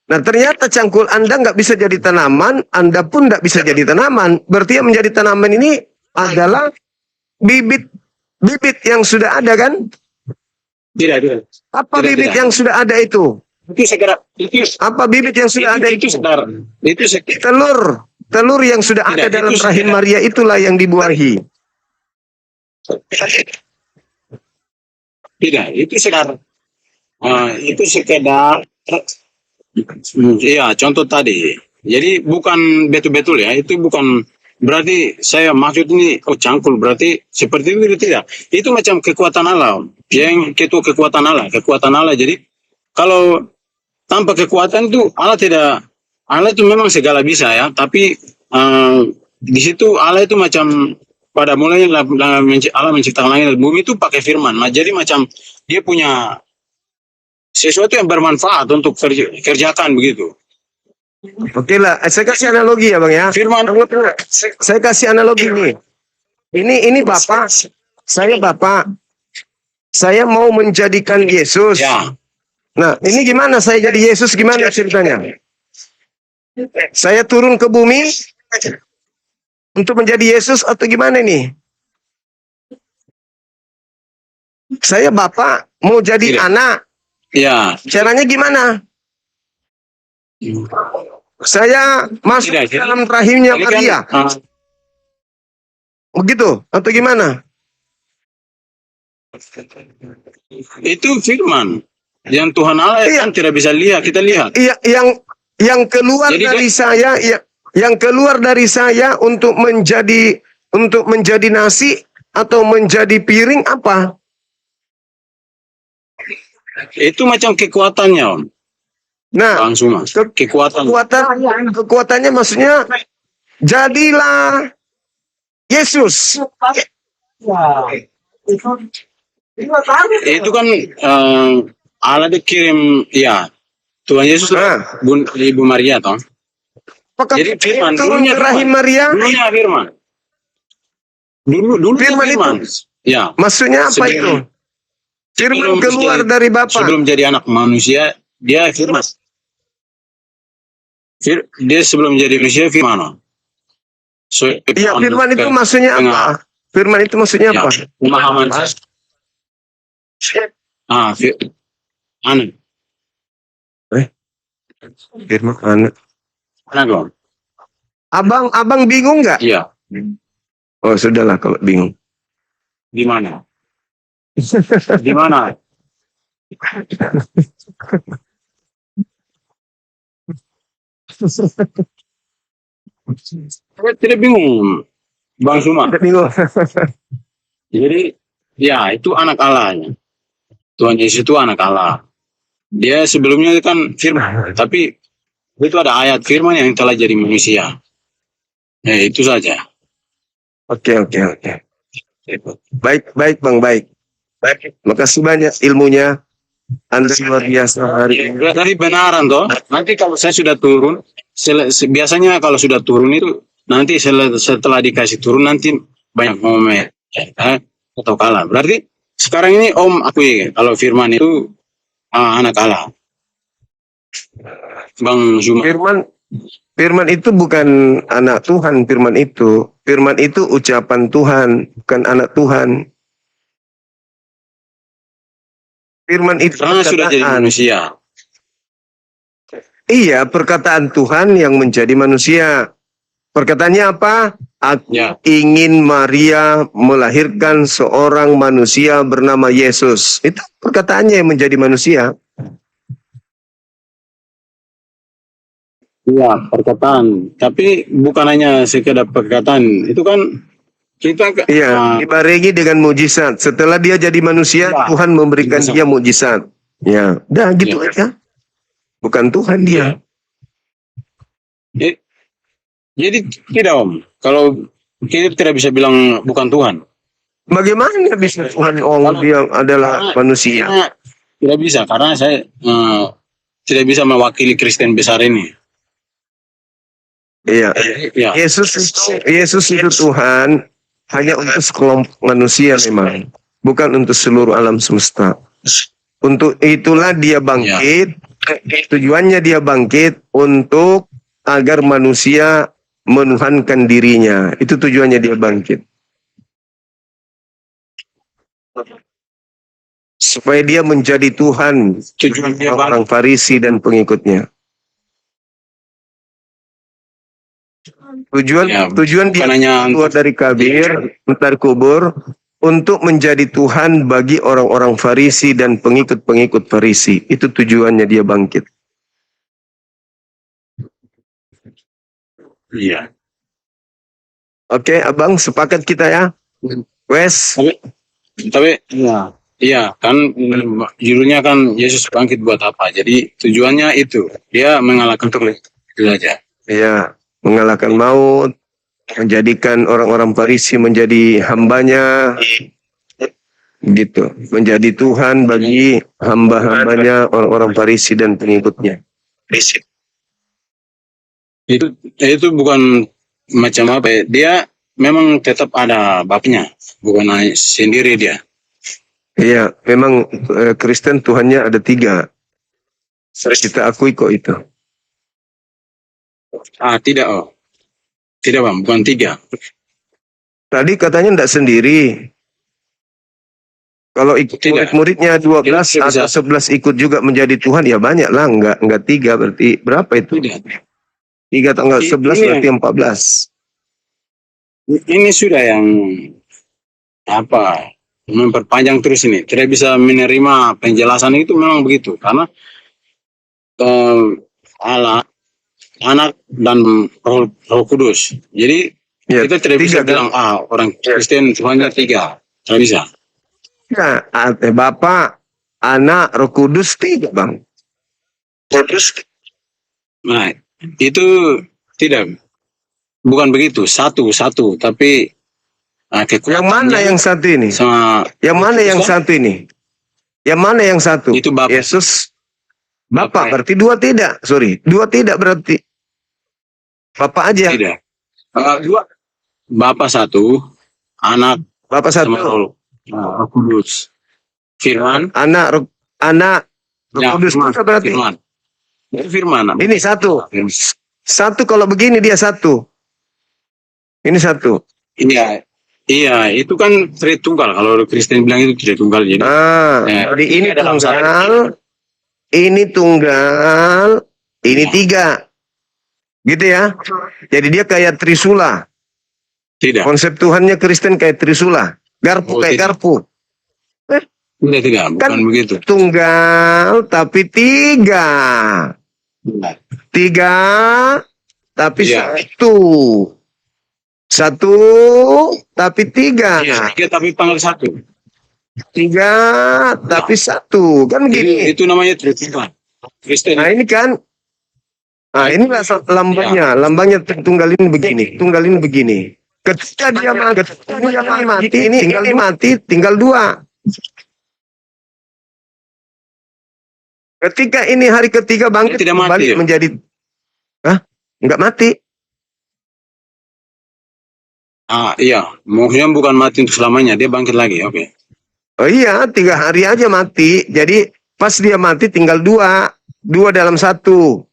Nah, ternyata cangkul Anda nggak bisa jadi tanaman, Anda pun nggak bisa jadi tanaman. Berarti yang menjadi tanaman ini adalah bibit yang sudah ada, kan? tidak. Apa Tidak, bibit tidak. yang sudah ada itu? Itu segera itu Apa bibit yang sudah ada itu itu? sekedar itu sekedar Telur yang sudah ada Tidak, dalam itu rahim sekedar- Maria itulah yang dibuahi. tidak, itu sekedar iya, contoh tadi. Jadi bukan betul-betul ya, itu bukan berarti saya maksud ini cangkul berarti seperti itu, tidak. Itu macam kekuatan Allah. Yang itu kekuatan Allah. Jadi kalau tanpa kekuatan itu Allah itu memang segala bisa ya, tapi di situ Allah itu macam pada mulanya Allah menciptakan langit dan bumi itu pakai firman. Nah, jadi macam dia punya sesuatu yang bermanfaat untuk kerjakan begitu. Oke lah, saya kasih analogi ya Bang ya. Firman Saya kasih analogi nih. Ini Bapak, saya Bapak. Saya mau menjadikan Yesus. ya, Nah, ini gimana saya jadi Yesus, gimana ceritanya? Saya turun ke bumi untuk menjadi Yesus atau gimana nih? Saya Bapak mau jadi Tidak. anak. ya, Caranya gimana? Saya masuk Tidak, ke jadi- dalam rahimnya ini kan, Maria. Begitu atau gimana? itu firman yang Tuhan Allah Iya. kan tidak bisa lihat, kita lihat. Iya, yang keluar Jadi dari kan- saya, yang keluar dari saya untuk menjadi nasi atau menjadi piring apa? Itu macam kekuatannya, Om. Nah, Bang Suma. Kekuatan. kekuatannya maksudnya jadilah Yesus. Itu kan Allah dikirim, ya. Tuhan Yesus Nah. Ibu Maria, toh. Apakah Jadi firman, turun dulunya ke rahim firman. Maria? Dulunya firman. Dulu Firman firman. Ya. Maksudnya apa itu? Firman Sebelum keluar jadi- dari Bapa. Sebelum jadi anak manusia, dia firman. Dia sebelum jadi manusia firman. So, Iya, firman itu maksudnya apa? Firman itu maksudnya Ya, apa? pemahaman. Aneh. Firman anak. Aneh dong. Abang bingung nggak? Iya. Oh, sudahlah kalau bingung. Di mana? Di mana? Saya tidak bingung, Bang Suma. Bingung. Jadi, ya itu anak Allah. Tuhan Yesus itu anak Allah. Dia sebelumnya kan firman, tapi itu ada ayat firman yang telah jadi manusia. Ya, itu saja. Oke. Baik, Bang, baik. Makasih banyak ilmunya. Anda luar biasa hari ini. Dari benaran toh. Nanti kalau saya sudah turun, biasanya kalau sudah turun itu nanti setelah dikasih turun nanti banyak momen atau kalah. Berarti sekarang ini Om akui kalau firman itu anak Allah. Bang Zuma. Firman itu bukan anak Tuhan, firman itu ucapan Tuhan, bukan anak Tuhan. Firman itu Karena sudah jadi perkataan. manusia. Iya, perkataan Tuhan yang menjadi manusia. Perkataannya apa? Aku Ya. ingin Maria melahirkan seorang manusia bernama Yesus. Itu perkataannya yang menjadi manusia. Iya, perkataan. Tapi bukan hanya sekedar perkataan. Itu kan kita Iya, dibarengi dengan mujizat. Setelah dia jadi manusia, Ya, Tuhan memberikan mujizat. dia mujizat. Ya, dah gitu aja. Bukan Tuhan dia. Jadi tidak Om. Kalau kita tidak bisa bilang bukan Tuhan. Bagaimana bisa Tuhan dia adalah manusia? Karena tidak bisa karena saya tidak bisa mewakili Kristen besar ini. Iya. Ya. Yesus itu Tuhan hanya untuk sekelompok manusia memang, bukan untuk seluruh alam semesta. Untuk itulah dia bangkit. Tujuannya dia bangkit untuk agar manusia menuhankan dirinya. Itu tujuannya dia bangkit. Supaya dia menjadi Tuhan Tujuan dia orang Farisi dan pengikutnya. Ya, Tujuan dia bukan hanya keluar dari kubur untuk menjadi Tuhan bagi orang-orang Farisi dan pengikut-pengikut Farisi. Itu tujuannya dia bangkit. Iya. Oke, Abang, sepakat kita ya? Wes. Tapi iya kan judulnya kan Yesus bangkit buat apa? Jadi tujuannya itu dia mengalahkan itu aja. Iya, mengalahkan maut, menjadikan orang-orang Farisi menjadi hambanya, gitu. Menjadi Tuhan bagi hamba-hambanya orang-orang Farisi dan pengikutnya. Itu bukan macam apa ya? Dia memang tetap ada bapaknya, bukan sendiri dia. Iya, memang Kristen Tuhannya ada 3. Kita akui kok itu. Tidak tidak Bang, bukan 3. Tadi katanya tidak sendiri. Kalau ikut Tidak. murid-muridnya 12 Tidak bisa. atau 11 ikut juga menjadi Tuhan, ya banyak lah. Enggak 3 berarti berapa itu? Tidak. 3 tanggal 11 Iya. berarti 14. Ini sudah yang memperpanjang terus ini. Tidak bisa menerima penjelasan itu memang begitu karena Allah, Anak dan Roh Kudus. Jadi Ya, kita tidak 3 bisa kan? bilang orang Kristen Tuhannya 3. Tidak bisa. Ya, Bapa, Anak, Roh Kudus 3, Bang. Nah, itu tidak, bukan begitu. Satu, tapi Yang mana yang satu ini? sama Yang mana yang satu ini? Yang mana yang satu? itu Bapa. Yesus. Bapa Bapa. berarti 2 tidak. Sorry, 2 tidak berarti. Bapa aja. Tidak. Dua. Bapa 1, Anak Bapa sama 1. Roh Kudus. Firman. Anak, Roh Ya, Kudus Firman. itu berarti. Firman. Itu Firman. Ini 1. 1 kalau begini dia 1. Ini 1. Iya, itu kan Tritunggal. Kalau Kristen bilang itu Tritunggal. Jadi Jadi ini dalam tunggal, ini tunggal, ini 3. Gitu ya. Jadi dia kayak Trisula. tidak. Konsep Tuhannya Kristen kayak Trisula. Garpu Oh, kayak tidak. garpu. Tidak. Bukan Kan- begitu. Tunggal tapi 3. 3 tapi Iya. 1. 1 tapi 3. Iya, 3 tapi panggil 1. 3 tapi 1. Kan gini. Itu namanya Tritunggal. Kristen. Nah ini kan. Nah inilah lambangnya. Lambangnya tunggal ini begini. Tunggal ini begini. Ketika dia mati, ini tinggal 2. Ketika ini hari ketiga bangkit Dia tidak mati, kembali ya? menjadi. Enggak mati. Iya. Maksudnya bukan mati untuk selamanya. Dia bangkit lagi. Oke. Oh iya, 3 hari aja mati. Jadi pas dia mati tinggal 2. 2 dalam 1.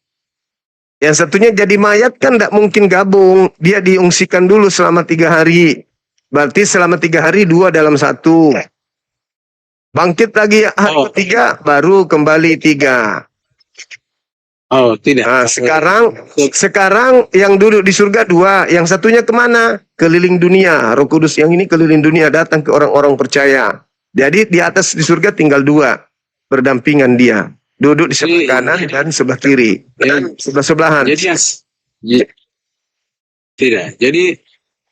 Yang satunya jadi mayat kan tidak mungkin gabung. Dia diungsikan dulu selama 3 hari. Berarti selama 3 hari 2 dalam 1. Bangkit lagi hari Oh. ketiga, baru kembali 3. Oh, tidak. Nah, sekarang yang duduk di surga 2, yang satunya kemana? Keliling dunia. Roh Kudus yang ini keliling dunia, datang ke orang-orang percaya. Jadi di atas di surga tinggal 2, berdampingan dia. Duduk di sebelah kanan dan sebelah kiri. Dan sebelah-sebelahan. Jadi tidak. Jadi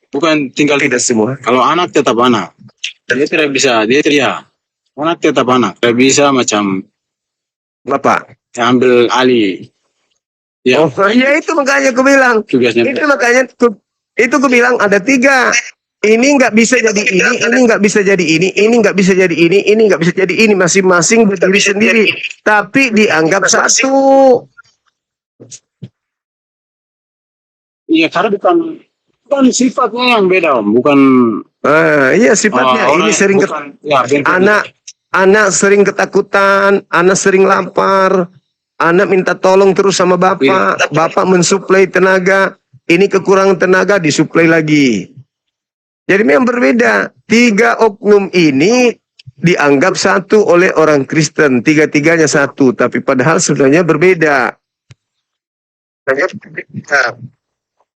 bukan tinggal Tidak semua. kalau anak tetap anak. Dia tidak bisa, dia tidak. Anak tetap anak. Tidak bisa macam Bapak. ambil alih. Ya, Oh, ya itu makanya aku bilang. tugasnya. Itu makanya aku bilang ada 3. Ini nggak bisa jadi ini nggak bisa jadi ini nggak bisa jadi ini nggak bisa jadi ini. Masing-masing berdiri sendiri. Tapi dianggap satu. Iya, karena bukan sifatnya yang beda, Om. Bukan Iya sifatnya. orang Ini sering bukan, ya, anak sering ketakutan, anak sering lapar, anak minta tolong terus sama bapak, bapak mensuplai tenaga, ini kekurangan tenaga disuplai lagi. Jadi memang berbeda. 3 oknum ini dianggap satu oleh orang Kristen, 3-tiganya satu, tapi padahal sebenarnya berbeda.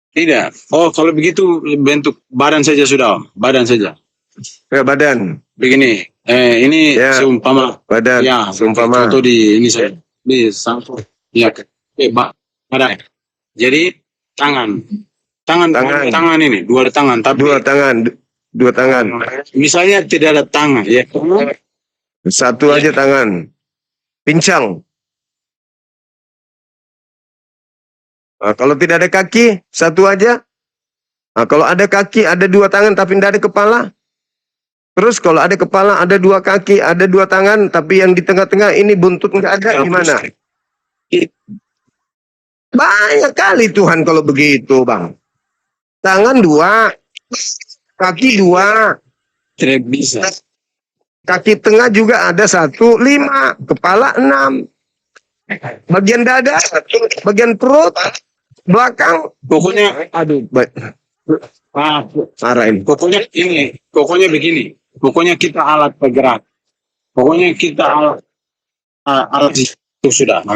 tidak. Oh, kalau begitu bentuk badan saja sudah, Om. Badan saja. Ya, badan, Begini. Ini Ya. seumpama. badan, Ya, seumpama. contoh di ini saya. Di sampul. Ya, badan. Jadi tangan Tangan. ini 2 tangan, tapi 2 tangan, 2 tangan, misalnya tidak ada tangan, ya. satu aja tangan, pincang. Nah, kalau tidak ada kaki, satu aja. Nah, kalau ada kaki, ada 2 tangan, tapi tidak ada kepala. Terus kalau ada kepala, ada 2 kaki, ada 2 tangan, tapi yang di tengah-tengah ini buntut nggak ada, gimana? Banyak kali Tuhan kalau begitu, Bang. Tangan 2, kaki 2, Tidak bisa. kaki tengah juga ada 1, 5, kepala 6. Bagian dada, bagian perut, belakang. Pokoknya, Aduh, marah ini. pokoknya begini. Pokoknya kita alat bergerak. Pokoknya kita alat itu sudah.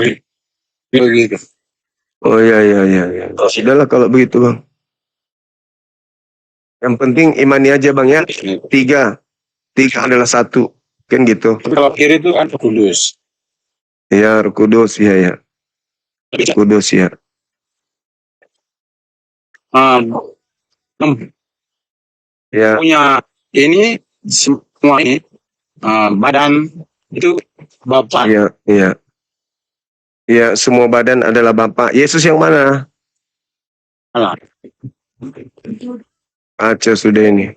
Begitu. Oh iya. Sudahlah kalau begitu, Bang. Yang penting imani aja, Bang, ya. 3 adalah 1. Kan gitu. Kalau kiri itu kan kudus. Ya, Roh Kudus, ya. Roh Kudus, ya. Ya, Punya ini semua ini badan itu Bapak. iya. Ya, semua badan adalah Bapa. Yesus yang mana? Allah. Aca sudah ini.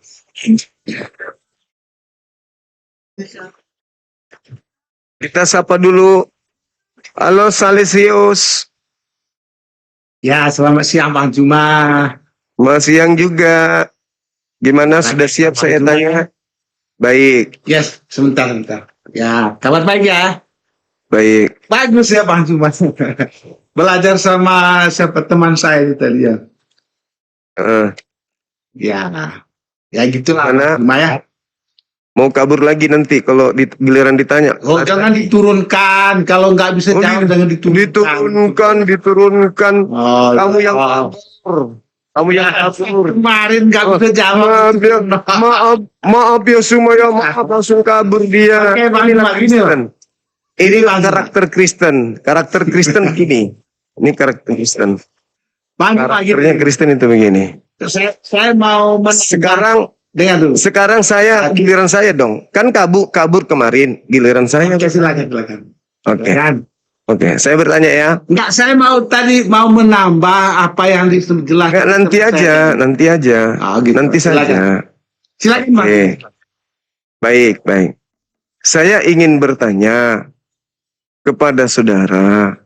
Kita sapa dulu. Halo Salesius. Ya, selamat siang Bang Juma. Masih siang juga. Gimana, sudah siap saya tanya? Baik, Yes, sebentar. Ya, kabar baik ya. baik. Bagus ya Bang Juma. Belajar sama siapa teman saya di tadi ya. Eh, Ya gitulah Mana? Bang Juma ya. mau kabur lagi nanti kalau giliran ditanya. Oh, jangan diturunkan. Kalau nggak bisa Oh, jawab jangan diturunkan. Diturunkan. Oh, Kamu yang oh. kabur. Kamu yang kabur. Kemarin nggak bisa jawab. Maaf ya semua ya, maaf langsung kabur dia. Oke, Bang, Inilah Bang, Kristen. Inilah Bang. karakter Kristen. Karakter Kristen gini. Ini karakter Kristen. Bang Juma Karakternya gini. Kristen itu begini. Saya mau dengar dulu. Sekarang giliran saya dong. Kan kabur kemarin, giliran saya. Oke, silakan. Oke. Kan? Oke, saya bertanya ya. Enggak, saya mau menambah apa yang dijelaskan. Enggak, nanti aja. Ah, gitu. Nanti saja. Silakan, Bang. Oke. Baik. Saya ingin bertanya kepada saudara.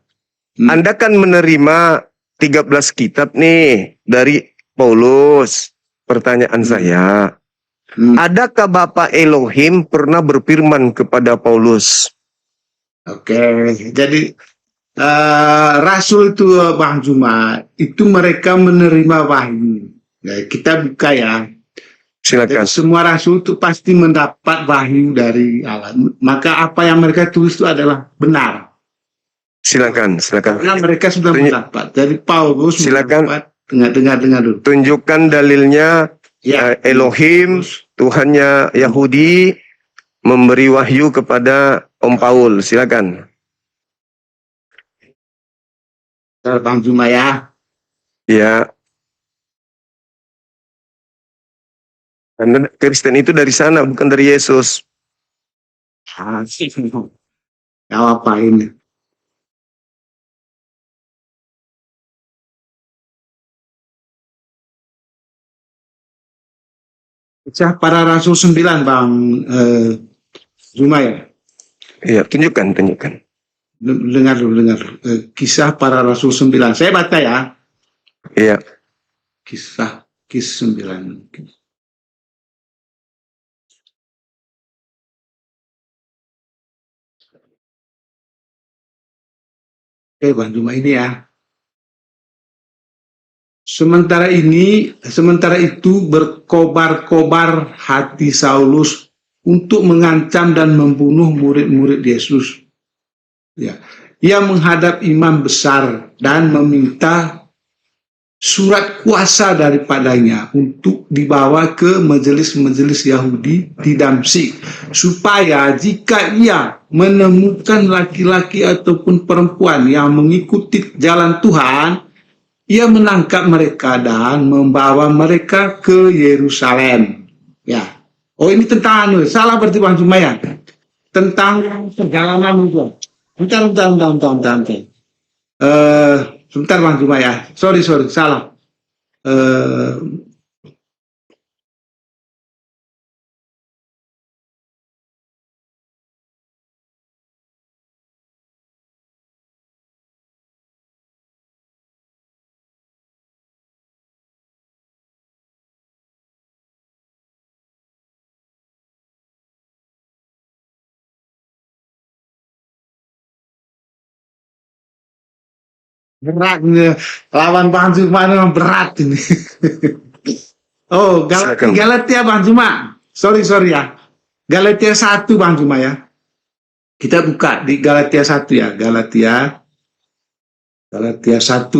Anda kan menerima 13 kitab nih dari Paulus. Pertanyaan saya, adakah Bapak Elohim pernah berfirman kepada Paulus? Oke, jadi Rasul itu Bang Juma, itu mereka menerima wahyu. Ya, kita buka ya. Silakan. Jadi semua rasul itu pasti mendapat wahyu dari Allah. Maka apa yang mereka tulis itu adalah benar. Silakan. Karena mereka sudah mendapat. Jadi Paulus Silakan. mendapat. Dengar dulu. Tunjukkan dalilnya. Ya. Elohim, Tuhannya Yahudi, memberi wahyu kepada Om Paul. Silakan. Bang Zuma ya. Ya. Karena Kristen itu dari sana, bukan dari Yesus. Kau apain? Kisah para Rasul 9, Bang Zuma ya. Iya, tunjukkan. Dengar dulu. Kisah para Rasul 9. Saya baca ya. Iya. Kisah 9. Oke, Bang Zuma ini ya. Sementara itu berkobar-kobar hati Saulus untuk mengancam dan membunuh murid-murid Yesus. Ya. Ia menghadap imam besar dan meminta surat kuasa daripadanya untuk dibawa ke majelis-majelis Yahudi di Damsyik, supaya jika ia menemukan laki-laki ataupun perempuan yang mengikuti jalan Tuhan, ia menangkap mereka dan membawa mereka ke Yerusalem. Ya. Oh, ini tentang salah berarti Bang Zuma ya. Tentang perjalanan itu. Bentar. Sebentar Bang Zuma ya. Sorry, salah. Berat nih. Lawan Bang Zuma memang berat ini. Oh, Galatia Bang Zuma. Sorry ya. Galatia 1 Bang Zuma ya. Kita buka di Galatia 1 ya. Galatia 1.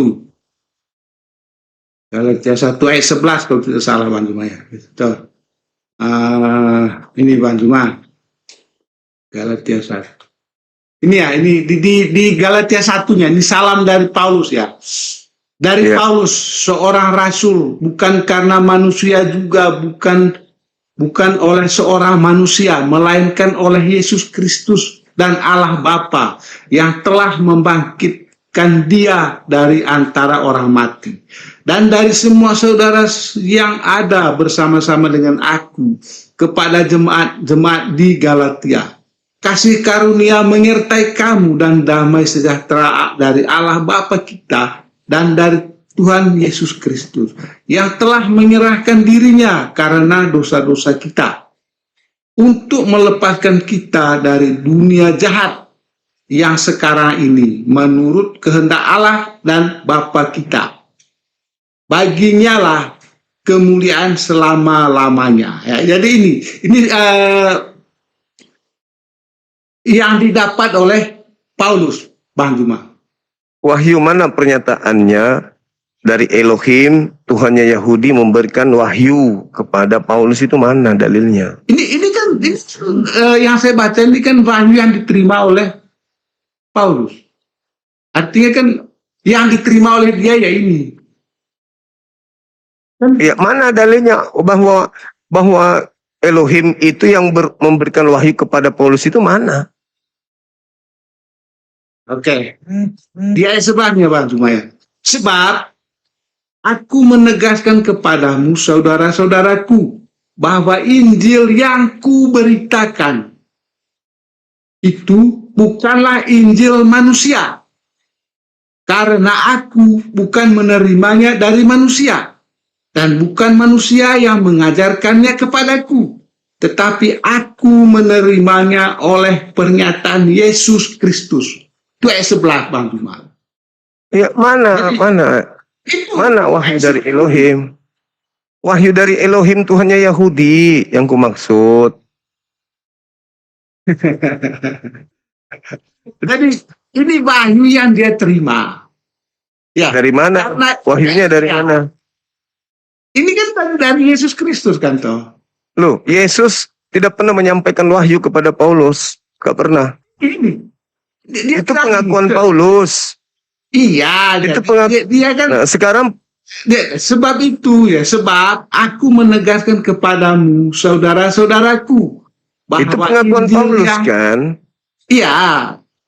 Galatia 1 ayat 11 kalau tidak salah Bang Zuma ya. Betul. Ini Bang Zuma. Galatia 1. Ini ya, ini di Galatia 1-nya, ini salam dari Paulus ya. Dari Paulus, seorang rasul, bukan karena manusia juga, bukan oleh seorang manusia, melainkan oleh Yesus Kristus dan Allah Bapa yang telah membangkitkan dia dari antara orang mati. Dan dari semua saudara yang ada bersama-sama dengan aku kepada jemaat di Galatia. Kasih karunia menyertai kamu dan damai sejahtera dari Allah Bapa kita dan dari Tuhan Yesus Kristus yang telah menyerahkan dirinya karena dosa-dosa kita untuk melepaskan kita dari dunia jahat yang sekarang ini menurut kehendak Allah dan Bapa kita. Baginya lah kemuliaan selama-lamanya. Ya, jadi ini yang didapat oleh Paulus, Bang Zuma. Wahyu mana pernyataannya dari Elohim, Tuhannya Yahudi memberikan wahyu kepada Paulus itu mana dalilnya? Ini kan yang saya baca ini kan wahyu yang diterima oleh Paulus. Artinya kan yang diterima oleh dia ya ini. Ya, mana dalilnya bahwa Elohim itu yang memberikan wahyu kepada Paulus itu mana? Oke. Di ayat sebelumnya Bang Zuma ya. Sebab aku menegaskan kepadamu saudara-saudaraku bahwa Injil yang ku beritakan itu bukanlah Injil manusia. Karena aku bukan menerimanya dari manusia. Dan bukan manusia yang mengajarkannya kepadaku, tetapi aku menerimanya oleh pernyataan Yesus Kristus. Itu ayat 11 Bang Zuma. Ya, mana wahyu dari Elohim? Wahyu dari Elohim Tuhannya Yahudi yang kumaksud. Jadi ini wahyu yang dia terima. Ya. Dari mana? Karena- Wahyunya dari Ya. mana? Ini kan dari Yesus Kristus kan toh. Loh, Yesus tidak pernah menyampaikan wahyu kepada Paulus. Gak pernah. Ini dia Itu bilang, pengakuan Paulus. Iya, Itu dia kan Nah, sekarang sebab itu ya, sebab aku menegaskan kepadamu saudara-saudaraku bahwa itu pengakuan Injil Paulus yang, kan? iya,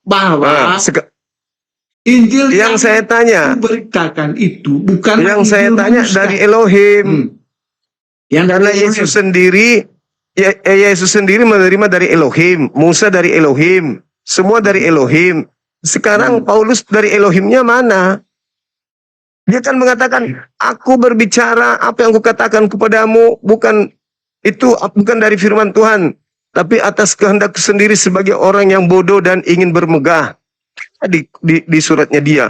bahwa Nah, Injil yang saya tanya, beritakan itu bukan yang saya Injil tanya manusia. dari Elohim. Yang Karena dari Yesus Elohim. sendiri, Yesus sendiri menerima dari Elohim, Musa dari Elohim, semua dari Elohim. Sekarang Paulus dari Elohimnya mana? Dia kan mengatakan, aku berbicara apa yang kukatakan kepadamu, bukan dari firman Tuhan, tapi atas kehendak sendiri sebagai orang yang bodoh dan ingin bermegah. Di suratnya dia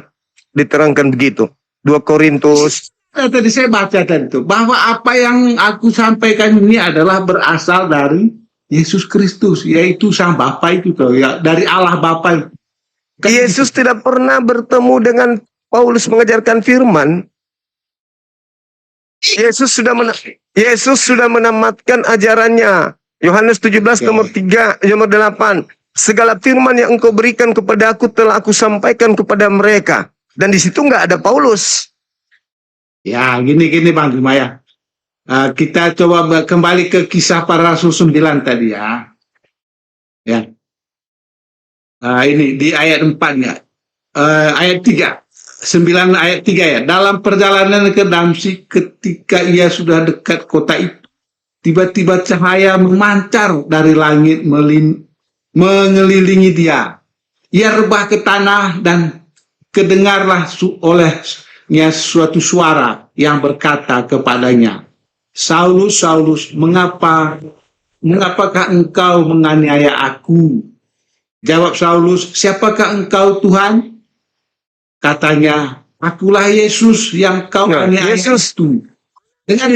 diterangkan begitu. 2 Korintus. Tadi saya baca tadi itu bahwa apa yang aku sampaikan ini adalah berasal dari Yesus Kristus, yaitu Sang Bapa itu tuh ya, dari Allah Bapa itu. Yesus tidak pernah bertemu dengan Paulus mengajarkan firman. Yesus sudah menamatkan ajarannya. Yohanes 17 nomor 3, nomor 8. Segala firman yang engkau berikan kepada aku telah aku sampaikan kepada mereka. Dan di situ nggak ada Paulus. Ya, gini Bang Juma ya. Kita coba kembali ke kisah para rasul 9 tadi ya. Ya. Ini di ayat 4 ya. Ayat 3. 9 ayat 3 ya. Dalam perjalanan ke Damsyik ketika ia sudah dekat kota itu, tiba-tiba cahaya memancar dari langit mengelilingi dia. Ia rebah ke tanah dan kedengarlah olehnya suatu suara yang berkata kepadanya, Saulus, Saulus, mengapakah engkau menganiaya aku? Jawab Saulus, siapakah engkau Tuhan? Katanya, akulah Yesus yang kau aniaya itu. Dengar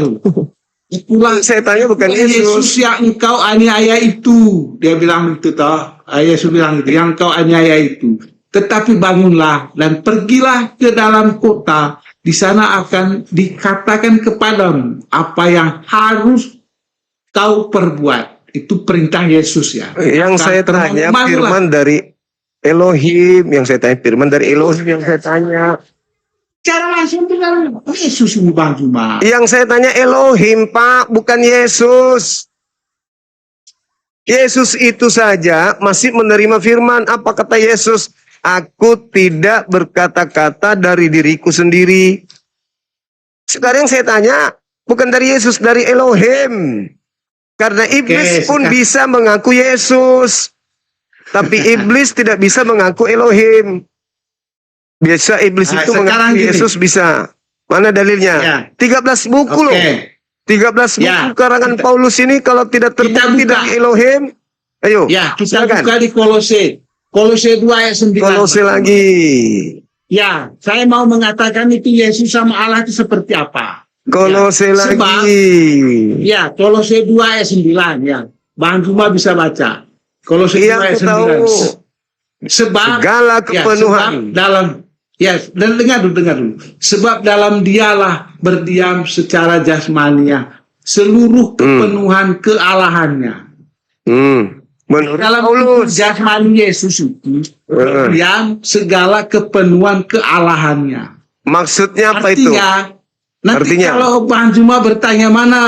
dulu. Itulah Saya tanya bukan Yesus. yang engkau aniaya itu. Dia bilang itu toh. Yesus bilang itu, yang kau aniaya itu. Tetapi bangunlah dan pergilah ke dalam kota. Di sana akan dikatakan kepadamu apa yang harus kau perbuat. Itu perintah Yesus ya. Yang saya tanya firman dari Elohim. Yang saya tanya firman dari Elohim. Yang saya tanya. Cara langsung dengan Yesus ini Bang Juma. Yang saya tanya Elohim, Pak, bukan Yesus. Yesus itu saja masih menerima firman. Apa kata Yesus? Aku tidak berkata-kata dari diriku sendiri. Sekarang saya tanya, bukan dari Yesus, dari Elohim. Karena iblis pun bisa mengaku Yesus. Tapi iblis tidak bisa mengaku Elohim. Biasa iblis itu mengaku Yesus bisa. Mana dalilnya? Ya. 13 buku loh. 13 buku Ya. karangan Paulus ini kalau tidak terbukti dari Elohim. Ayo, Ya, kita silakan. buka di Kolose 2 ayat 9. Kolose lagi. Ya, saya mau mengatakan itu Yesus sama Allah itu seperti apa. Kolose Ya, lagi. Ya, Kolose 2 ayat 9 ya. Bang Juma bisa baca. Kolose 2 Yang ayat 9. tahu Sebab segala sebab kepenuhan. dan dengar dulu. Sebab dalam dialah berdiam secara jasmania seluruh kepenuhan kealahannya. Menurut Dalam Paulus. jasmani Yesus itu berdiam segala kepenuhan kealahannya. Maksudnya apa itu? Nanti Artinya? kalau Bang Juma bertanya mana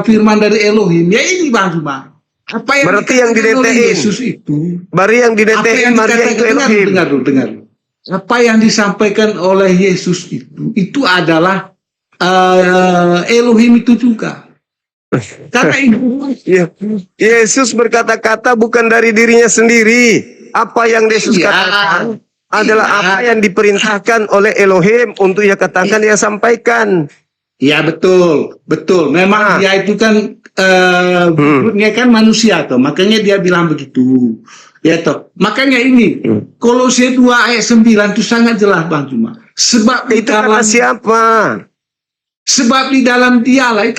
firman dari Elohim, ya ini Bang Juma. Apa yang Berarti yang dikatakan oleh didetein. Yesus itu, Bari yang apa yang didetein Maria itu Elohim. dengar dulu. Apa yang disampaikan oleh Yesus itu adalah Elohim itu juga. Karena itu Ya. Yesus berkata-kata bukan dari dirinya sendiri. Apa yang Yesus katakan adalah apa yang diperintahkan oleh Elohim untuk ia katakan, ia sampaikan. ya betul. Memang dia itu kan dia kan manusia toh, makanya dia bilang begitu. Ya toh. Makanya ini Kolose 2 ayat 9 itu sangat jelas Bang Juma. Sebab Itu karena siapa? Sebab di dalam dialah,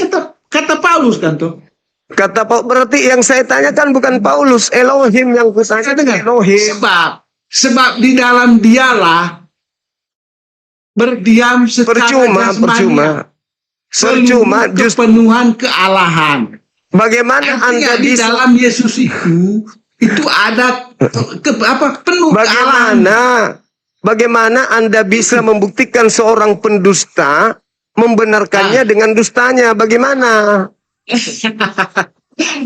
kata Paulus kan tuh. Kata Pak, berarti yang saya tanyakan bukan Paulus, Elohim yang Saya kutanya. dengar. Elohim. Sebab di dalam dialah berdiam secara Percuma. seluruh kepenuhan kealahan. Bagaimana Artinya Anda di bisa dalam Yesus itu ada penuh kealahan. Bagaimana Anda bisa membuktikan seorang pendusta membenarkannya dengan dustanya? Bagaimana?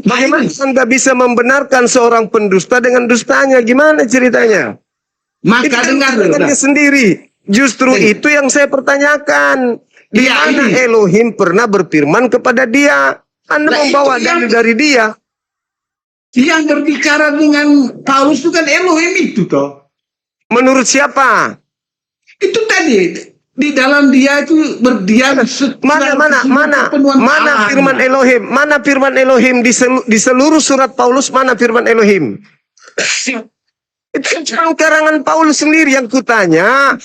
Bagaimana Anda bisa membenarkan seorang pendusta dengan dustanya? Gimana ceritanya? Maka Itu dengar kan dia sendiri. Justru itu yang saya pertanyakan. Di Iya, mana ini. Elohim pernah berfirman kepada dia? Anda Nah, membawa itu yang- dalil dari dia. Yang berbicara dengan Paulus itu kan Elohim itu toh. Menurut siapa? Itu tadi di dalam dia itu berdiam Mana firman Elohim? Mana firman Elohim di seluruh surat Paulus? Mana firman Elohim? Itu kan karangan Paulus sendiri yang kutanya.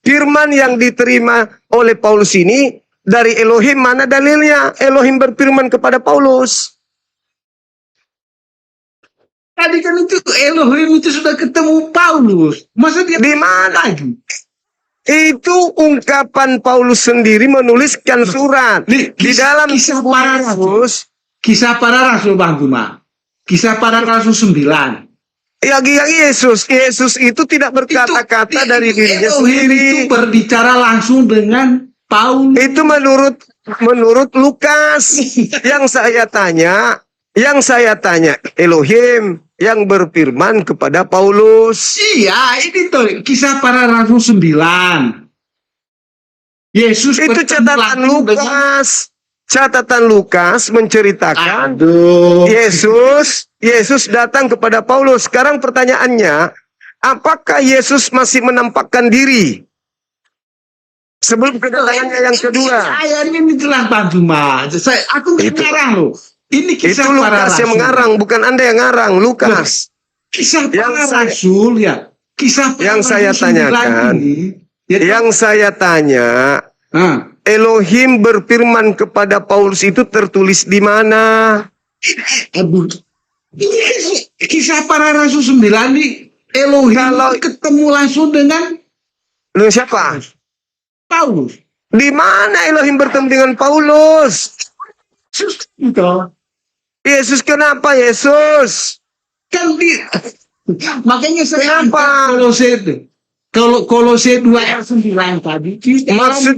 Firman yang diterima oleh Paulus ini dari Elohim, mana dalilnya? Elohim berfirman kepada Paulus. Tadi kan itu Elohim itu sudah ketemu Paulus. Masa dia Di mana? lagi? Itu ungkapan Paulus sendiri menuliskan surat. Di dalam kisah tubuh para rasul. Yesus. Kisah para rasul Bang Juma. Kisah para rasul 9. Yang Yesus itu tidak berkata-kata dari dirinya Elohim sendiri. itu berbicara langsung dengan Paulus. Itu menurut Lukas. Yang saya tanya Elohim yang berfirman kepada Paulus. Iya, ini tuh kisah para rasul 9. Yesus Itu bertemu catatan langsung dengan- Lukas. Catatan Lukas menceritakan Aduh. Yesus datang kepada Paulus. Sekarang pertanyaannya, apakah Yesus masih menampakkan diri sebelum kedatangannya yang kedua? Saya ini jelas Bang Juma. Aku Itu. ngarang loh. Ini Itu kisah para Lukas yang rasul. mengarang, bukan Anda yang ngarang. Lukas. Kisah Yang para saya- rasul ya. Kisah para Yang saya rasul 9 tanyakan, ini, ya, Yang saya tanya, Elohim berfirman kepada Paulus itu tertulis di mana? aduh. Ini kisah para rasul 9 ini Elohim Kalau- ketemu langsung dengan Lu siapa? Paulus. Di mana Elohim bertemu dengan Paulus? Itu. Yesus kenapa Yesus? Kan makanya saya Kenapa? angkat Kolose 2 ayat 9 tadi. Maksud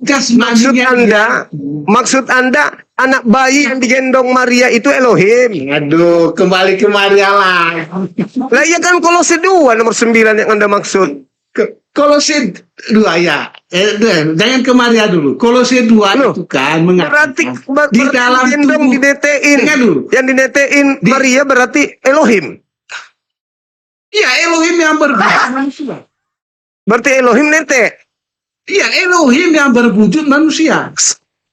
jasmaninya maksud Anda anak bayi yang digendong Maria itu Elohim. Aduh, kembali ke Maria lah. Lah iya kan Kolose 2 nomor 9 yang Anda maksud. Kolose 2 ya. Jangan ke Maria dulu. Kolose 2 Loh, itu kan Berarti di dalam gendong tubuh. didetein. Dengar dulu. Yang didetein Maria berarti Elohim. Iya, Elohim yang berwujud manusia. Berarti Elohim nete. Iya, Elohim yang berwujud manusia.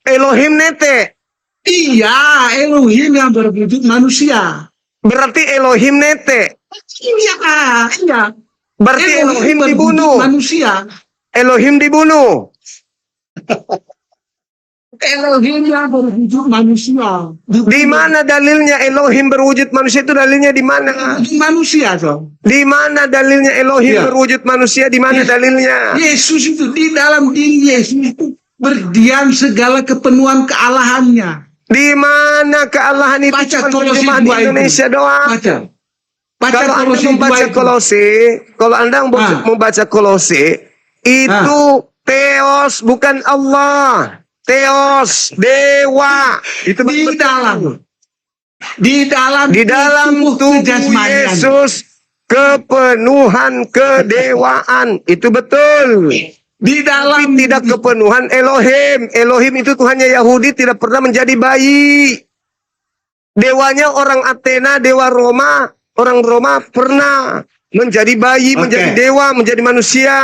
Elohim nete. Iya, Elohim yang berwujud manusia. Berarti Elohim nete. Iya. Berarti Elohim berwujud dibunuh. manusia. Elohim dibunuh. Elohim yang berwujud manusia. Di mana dalilnya Elohim berwujud manusia itu dalilnya di mana? Berwujud manusia toh. Di mana dalilnya Elohim Iya. berwujud manusia? Di mana dalilnya? Yesus itu di dalam diri Yesus itu berdiam segala kepenuhan kealahannya. Di mana kealahan itu? Baca cuma Kolose terjemahan 2 itu. Indonesia doang. Baca. Kalau Anda Kolose 2 membaca itu. Kolose, kalau Anda membaca Kolose, itu Theos bukan Allah. Theos, dewa. Itu Di dalam tubuh kejasmanian. Yesus kepenuhan kedewaan. Itu betul. Di dalam Tapi tidak kepenuhan Elohim. Elohim itu Tuhannya Yahudi tidak pernah menjadi bayi. Dewanya orang Athena, dewa Roma. Orang Roma pernah menjadi bayi, menjadi dewa, menjadi manusia.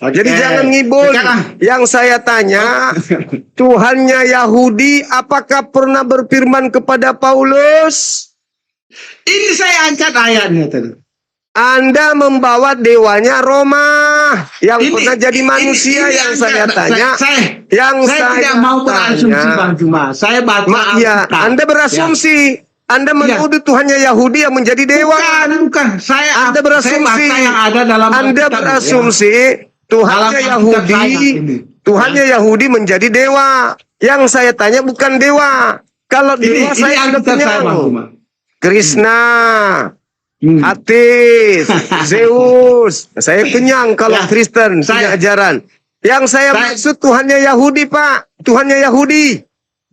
Jadi jangan ngibul. Yang saya tanya, Tuhannya Yahudi apakah pernah berfirman kepada Paulus? Ini saya angkat ayatnya tadi. Anda membawa dewanya Roma. yang pernah jadi manusia yang saya tanya. Saya tidak mau berasumsi Bang Juma. Saya baca Ya, Alkitab. Anda berasumsi. Anda menuduh Tuhannya Yahudi yang menjadi dewa. Bukan. Anda berasumsi. Saya baca yang ada dalam Anda Alkitab, berasumsi Tuhannya Dalam Yahudi, Alkitab saya ini. Tuhannya Yahudi menjadi dewa. Yang saya tanya bukan dewa. Kalau dewa Ini saya sudah Alkitab saya Bang kenyang. Juma. Krishna, Atis, Zeus. Saya kenyang kalau Ya, Kristen punya saya- ajaran. Yang saya maksud Tuhannya Yahudi, Pak. Tuhannya Yahudi.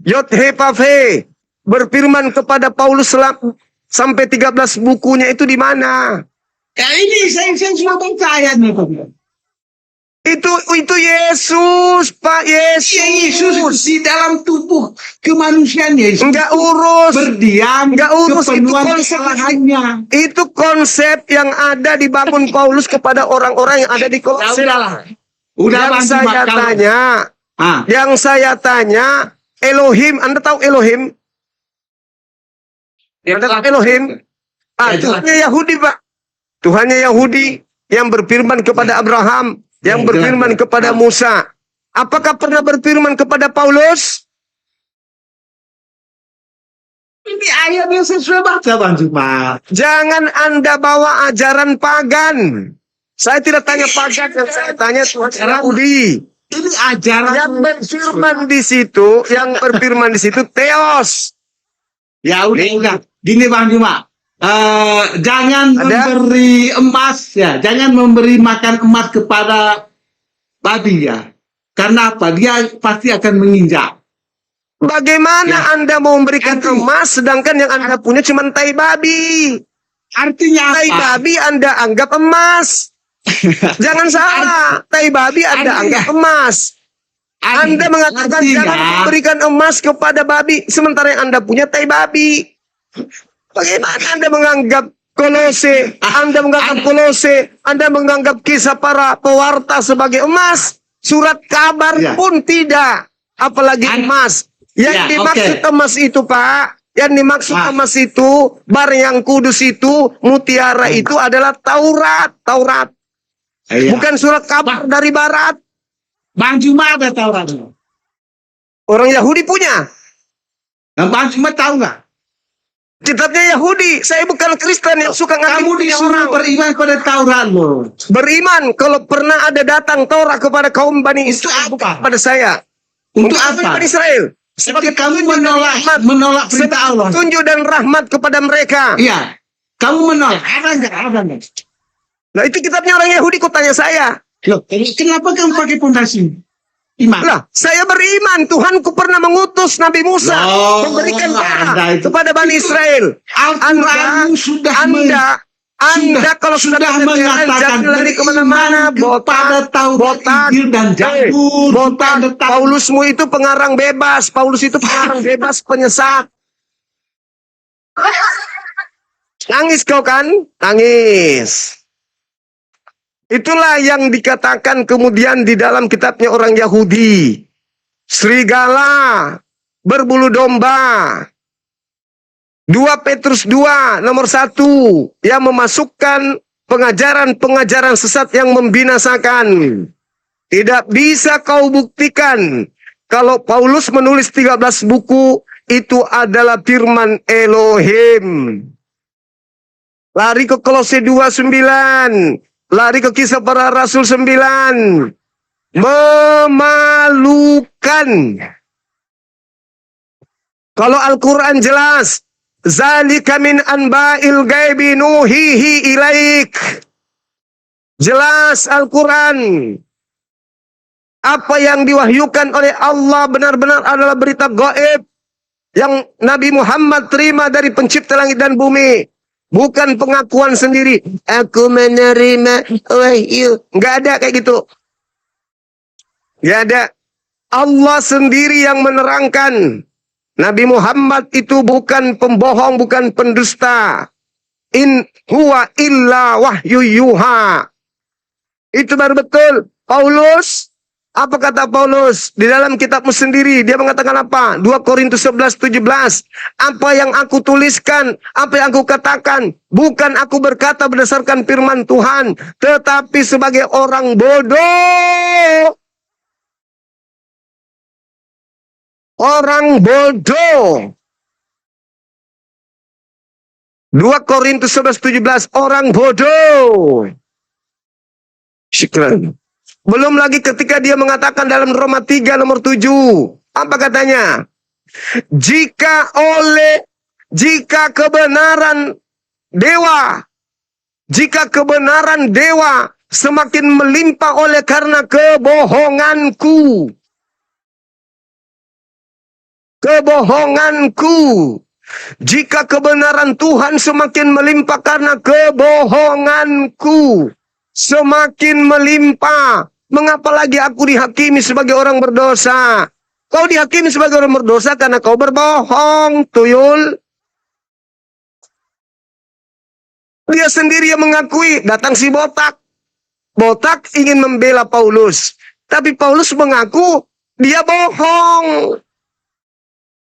Yod-He-Vav-He. Berfirman kepada Paulus sampai 13 bukunya itu di mana? Ya ini saya cuma baca ayatnya Bang. Itu Yesus, Pak. Yesus di dalam tubuh kemanusiaan Yesus Enggak urus. berdiam Enggak urus, itu kepenuhan konsep. kesalahannya. Itu konsep yang ada dibangun Paulus kepada orang-orang yang ada di Kolose. Udah Yang Bang saya Juma, kalau- tanya, Ah, yang saya tanya, Elohim, Anda tahu Elohim? Anda tahu Elohim? Ya, Tuhannya Yahudi, Pak. Tuhannya Yahudi yang berfirman kepada Abraham, yang Ya, berfirman jelas. kepada Musa. Apakah pernah berfirman kepada Paulus? ini ayat yang saya sudah baca Bang Juma. Jangan Anda bawa ajaran pagan. Saya tidak tanya pagan, yang saya tanya Tuhan Yahudi. Ini ajaran Yang berfirman di situ, yang berfirman di situ Theos. Ya udah. Gini Bang Juma. Jangan Ada? memberi emas ya, jangan memberi makan emas kepada babi ya. Karena apa? Dia pasti akan menginjak. Bagaimana Anda mau memberikan emas sedangkan yang Anda punya cuma tai babi? Artinya Tai apa? babi Anda anggap emas. Jangan salah, tai babi Anda anggap emas. Anda mengatakan Artinya- jangan memberikan emas kepada babi sementara yang Anda punya tai babi. Bagaimana Anda menganggap Kolose? Anda menganggap Kolose, Anda menganggap kisah para pewarta sebagai emas. Surat kabar Ya. pun tidak, apalagi emas. Yang Ya, dimaksud oke. emas itu, Pak, yang dimaksud Ah. emas itu, bar yang kudus itu, mutiara itu adalah Taurat. Iya. Bukan surat kabar dari barat. Bang Juma ada Taurat. Orang Yahudi punya. Nah, Bang Juma tahu nggak? Kitabnya Yahudi. Saya bukan Kristen yang suka Kamu ngakuin disuruh beriman pada Taurat loh. beriman kalau pernah ada datang Taurat kepada kaum Bani Israel, Untuk bukan apa? pada saya. Untuk Bani apa? Israel. Seperti kamu petunjuk dan menolak rahmat. perintah Sebagai Allah. petunjuk dan rahmat kepada mereka. Iya. Kamu menolak. Ada nggak? Nah itu kitabnya orang Yahudi, kok tanya saya. Loh, kenapa kamu pakai fondasi iman? Lah, saya beriman. Tuhanku pernah mengutus Nabi Musa Loh, memberikan Anda Torah itu. kepada Bani Israel. Al-Quranmu sudah Anda kalau sudah keteteran, jangan lari kemana-mana. pada Taurat, Injil dan Zabur. Botak. Paulusmu itu pengarang bebas. Paulus itu pengarang bebas, penyesat. Nangis kau kan? Nangis. Itulah yang dikatakan kemudian di dalam kitabnya orang Yahudi. Serigala berbulu domba. 2 Petrus 2 nomor 1 yang memasukkan pengajaran-pengajaran sesat yang membinasakan. Tidak bisa kau buktikan kalau Paulus menulis 13 buku itu adalah firman Elohim. Lari ke Kolose 2:9, lari ke Kisah Para Rasul 9. Memalukan. Kalau Al-Quran jelas, zalika min anba'il ghaibi nuhihi ilaik. Jelas Al-Quran. Apa yang diwahyukan oleh Allah benar-benar adalah berita gaib yang Nabi Muhammad terima dari pencipta langit dan bumi. Bukan pengakuan sendiri. Aku menerima wahyu. Nggak ada kayak gitu. Nggak ada. Allah sendiri yang menerangkan. Nabi Muhammad itu bukan pembohong, bukan pendusta. In huwa illa wahyu yuha. Itu baru betul. Paulus Apa kata Paulus di dalam kitabmu sendiri? Dia mengatakan apa? 2 Korintus 11:17. Apa yang aku tuliskan, apa yang aku katakan, bukan aku berkata berdasarkan firman Tuhan, tetapi sebagai orang bodoh. Orang bodoh. 2 Korintus 11:17, orang bodoh. Syukran. Belum lagi ketika dia mengatakan dalam Roma 3 nomor 7. Apa katanya? Jika kebenaran dewa semakin melimpah oleh karena kebohonganku. Jika kebenaran Tuhan semakin melimpah karena kebohonganku. Semakin melimpah. Mengapa lagi aku dihakimi sebagai orang berdosa? Kau dihakimi sebagai orang berdosa karena kau berbohong, tuyul. Dia sendiri yang mengakui. Datang si botak. Botak ingin membela Paulus. Tapi Paulus mengaku dia bohong.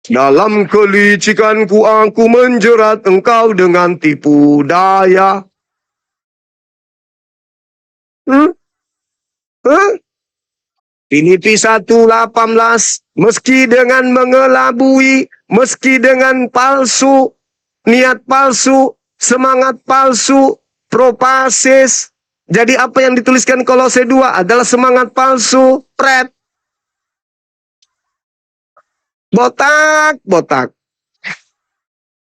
Dalam kelicikanku aku menjerat engkau dengan tipu daya. Filipi 1:18. Meski dengan mengelabui, meski dengan palsu, niat palsu, semangat palsu, propasis. Jadi apa yang dituliskan Kolose 2 adalah semangat palsu, pret. Botak.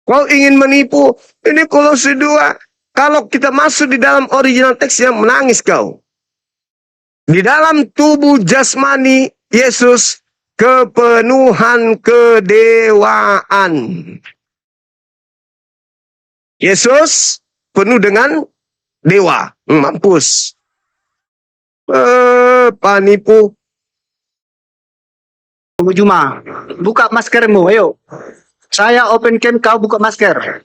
Kau ingin menipu, ini Kolose 2. Kalau kita masuk di dalam original teksnya, menangis kau. Di dalam tubuh jasmani Yesus, kepenuhan kedewaan. Yesus penuh dengan dewa. Mampus. Panipu. Juma, buka maskermu, ayo. Saya open cam, kau buka masker.